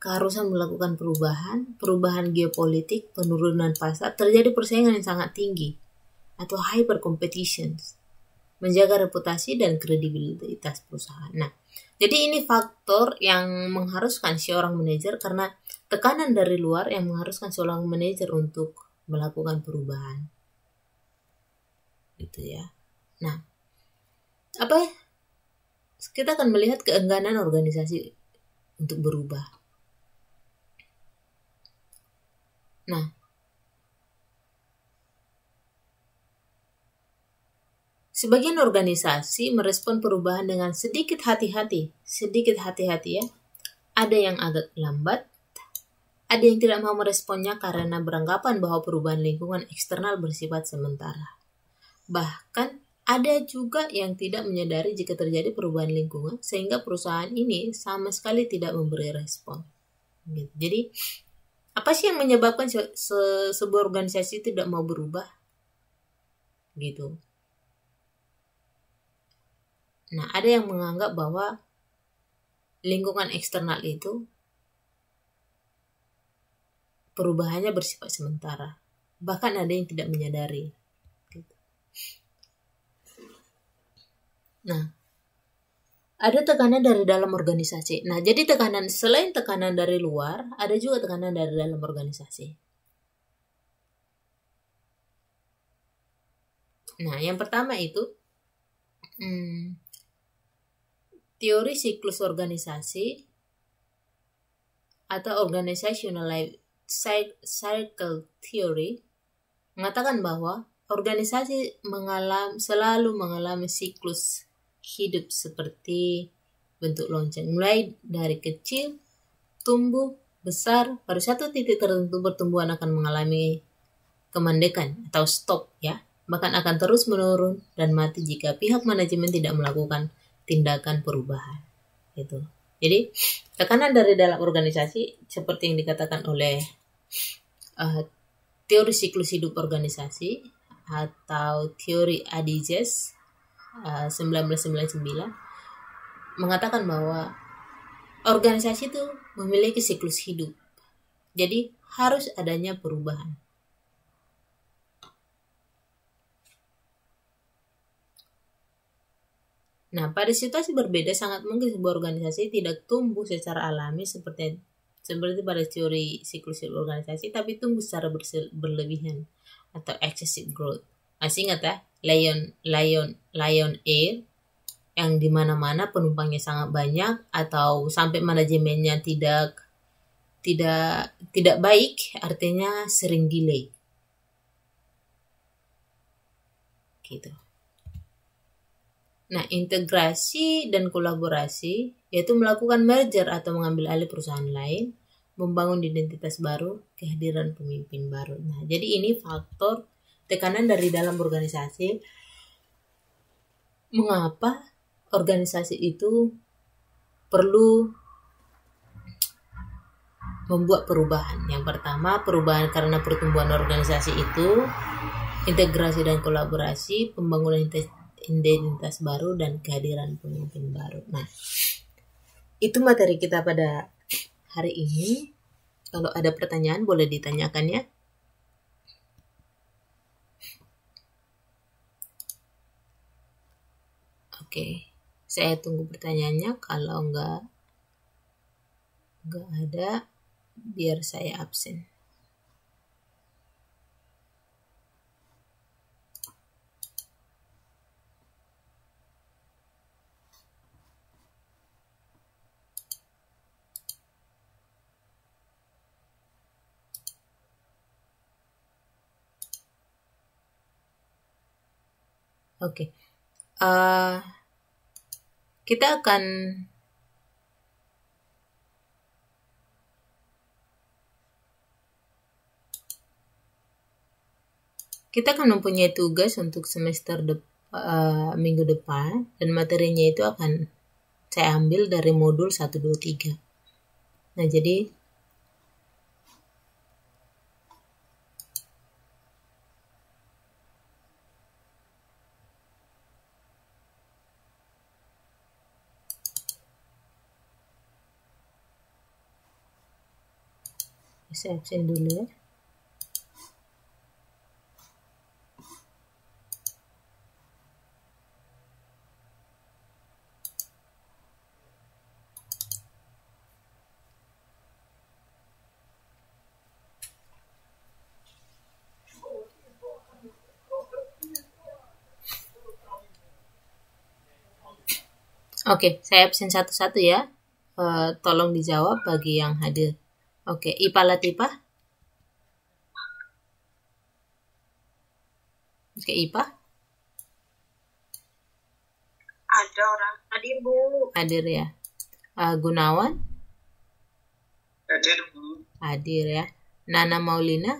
S1: Keharusan melakukan perubahan geopolitik, penurunan pasar, terjadi persaingan yang sangat tinggi atau hyper competition, menjaga reputasi dan kredibilitas perusahaan. Nah, jadi ini faktor yang mengharuskan seorang manajer karena tekanan dari luar yang mengharuskan seorang manajer untuk melakukan perubahan. Gitu ya. Nah, kita akan melihat keengganan organisasi untuk berubah. Nah, sebagian organisasi merespon perubahan dengan sedikit hati-hati ya. Ada yang agak lambat, ada yang tidak mau meresponnya karena beranggapan bahwa perubahan lingkungan eksternal bersifat sementara. Bahkan ada juga yang tidak menyadari jika terjadi perubahan lingkungan sehingga perusahaan ini sama sekali tidak memberi respon. Jadi apa sih yang menyebabkan sebuah organisasi tidak mau berubah? Gitu. Nah, ada yang menganggap bahwa lingkungan eksternal itu perubahannya bersifat sementara. Bahkan ada yang tidak menyadari. Gitu. Nah, ada tekanan dari dalam organisasi. Nah, jadi selain tekanan dari luar, ada juga tekanan dari dalam organisasi. Nah, yang pertama itu teori siklus organisasi atau organizational life cycle theory mengatakan bahwa organisasi selalu mengalami siklus hidup seperti bentuk lonceng, mulai dari kecil, tumbuh, besar, pada satu titik tertentu pertumbuhan akan mengalami kemandekan atau stop ya, bahkan akan terus menurun dan mati jika pihak manajemen tidak melakukan tindakan perubahan. Gitu. Jadi tekanan dari dalam organisasi seperti yang dikatakan oleh teori siklus hidup organisasi atau teori Adijes 1999 mengatakan bahwa organisasi itu memiliki siklus hidup. Jadi harus adanya perubahan. Nah, pada situasi berbeda sangat mungkin sebuah organisasi tidak tumbuh secara alami seperti pada teori siklus hidup organisasi, tapi tumbuh secara berlebihan atau excessive growth. Masih ingat ya? Lion Air yang dimana-mana penumpangnya sangat banyak atau sampai manajemennya tidak tidak baik artinya sering delay. Gitu. Nah, integrasi dan kolaborasi yaitu melakukan merger atau mengambil alih perusahaan lain, membangun identitas baru, kehadiran pemimpin baru. Nah, jadi ini faktor tekanan dari dalam organisasi. Mengapa organisasi itu perlu membuat perubahan? Yang pertama, perubahan karena pertumbuhan organisasi itu, integrasi dan kolaborasi, pembangunan identitas baru, dan kehadiran pemimpin baru. Nah, itu materi kita pada hari ini. Kalau ada pertanyaan boleh ditanyakan ya. Oke, saya tunggu pertanyaannya. Kalau nggak ada, biar saya absen. Oke, kita akan mempunyai tugas untuk semester minggu depan, dan materinya itu akan saya ambil dari modul 1, 2, 3. Nah, jadi saya absen dulu ya. Oke, saya absen satu-satu ya. Tolong dijawab bagi yang hadir. Oke, IPA Latifah. Oke, IPA.
S2: Ada orang hadir, Bu.
S1: Hadir ya. Gunawan.
S2: Hadir, Bu.
S1: Hadir ya. Nana Maulina.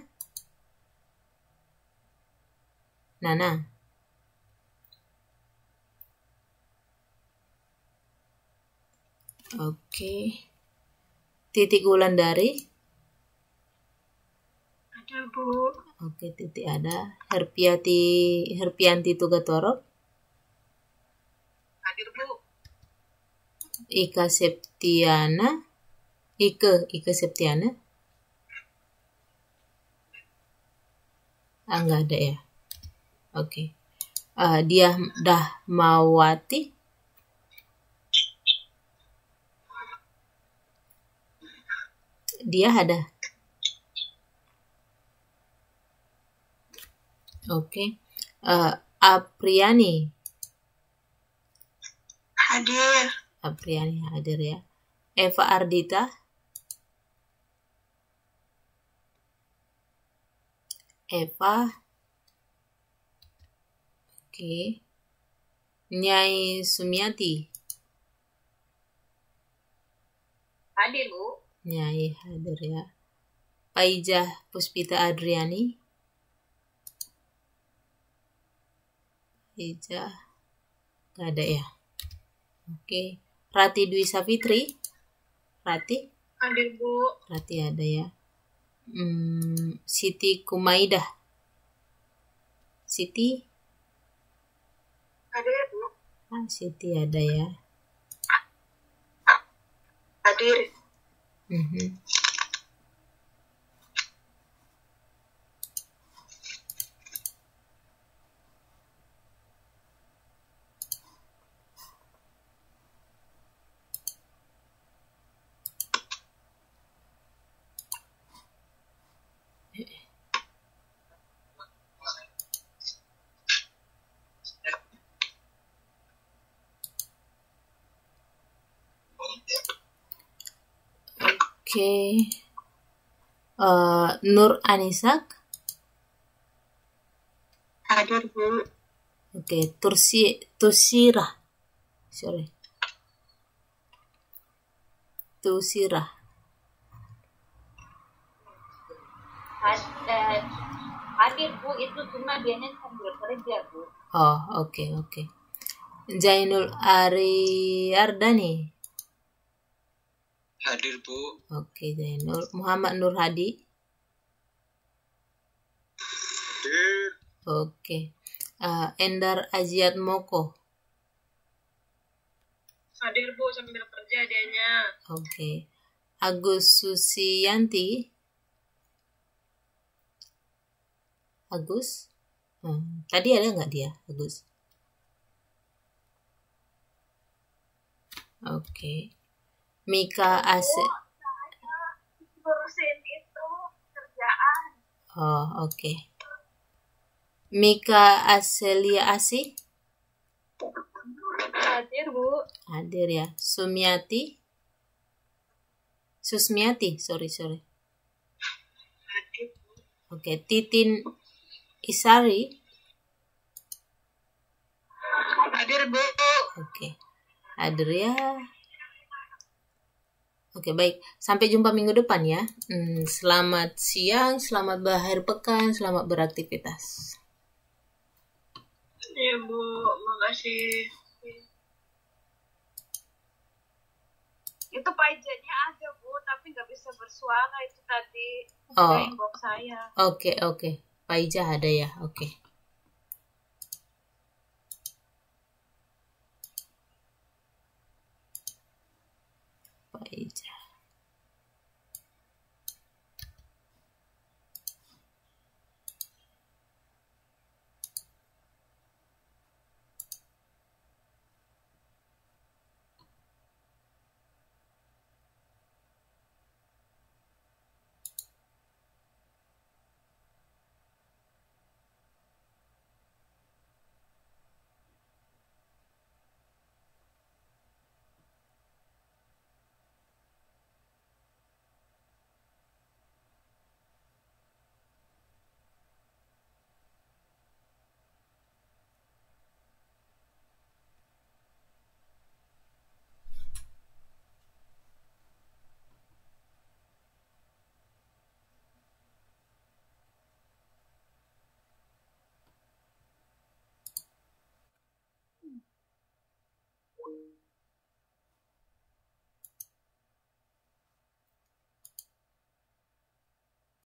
S1: Nana. Oke. Titik Wulandari.
S2: Ada, Bu.
S1: Oke, Titik ada. Herpianti Tugatorop.
S2: Hadir, Bu.
S1: Ika Septiana. Ike Septiana. Enggak ada ya. Oke. Dia Dahmawati. Dia ada. Oke. Apriani.
S2: Hadir.
S1: Apriani hadir ya. Eva Ardita. Eva. Oke. Nyai Sumiati.
S2: Hadir, Bu.
S1: Nyai hadir ya. Paijah Puspita Adriani. Paijah. Gak ada ya. Oke. Rati Dwi Savitri. Rati.
S2: Hadir, Bu.
S1: Rati ada ya. Siti Kumaidah. Siti.
S2: Hadir, Bu.
S1: Siti ada ya.
S2: Hadir.
S1: Oke. Nur Anisak.
S2: Hadir, Bu.
S1: Oke, Tusirah. Sorry. Tusirah.
S3: Hadir, Bu, itu cuma dianya sambil kerja, Bu.
S1: Oh, oke. Zainul Ariyardani.
S4: Hadir, Bu.
S1: Oke, Zainul. Muhammad Nur Hadi.
S4: Hadir.
S1: Oke. Endar Aziat Moko.
S2: Hadir, Bu, sambil kerja dianya.
S1: Oke. Agus Susiyanti. Agus? Tadi ada nggak dia, Agus? Oke. Mika Ase.
S3: Ngurusin itu kerjaan.
S1: Oh, oke. Mika Aselia Asih.
S3: Hadir, Bu.
S1: Hadir ya. Susmiati, sorry.
S2: Hadir, Bu.
S1: Oke, Titin Isari.
S2: Hadir, Bu.
S1: Oke, hadir ya. Oke, baik. Sampai jumpa minggu depan ya. Selamat siang, selamat berakhir pekan, selamat beraktivitas.
S2: Iya, Bu. Makasih.
S3: Itu pajaknya ada, Bu, tapi nggak bisa bersuara itu tadi.
S1: Oh,
S3: Di inbox saya.
S1: oke. Pak Ija ada ya, oke. Pak Ija.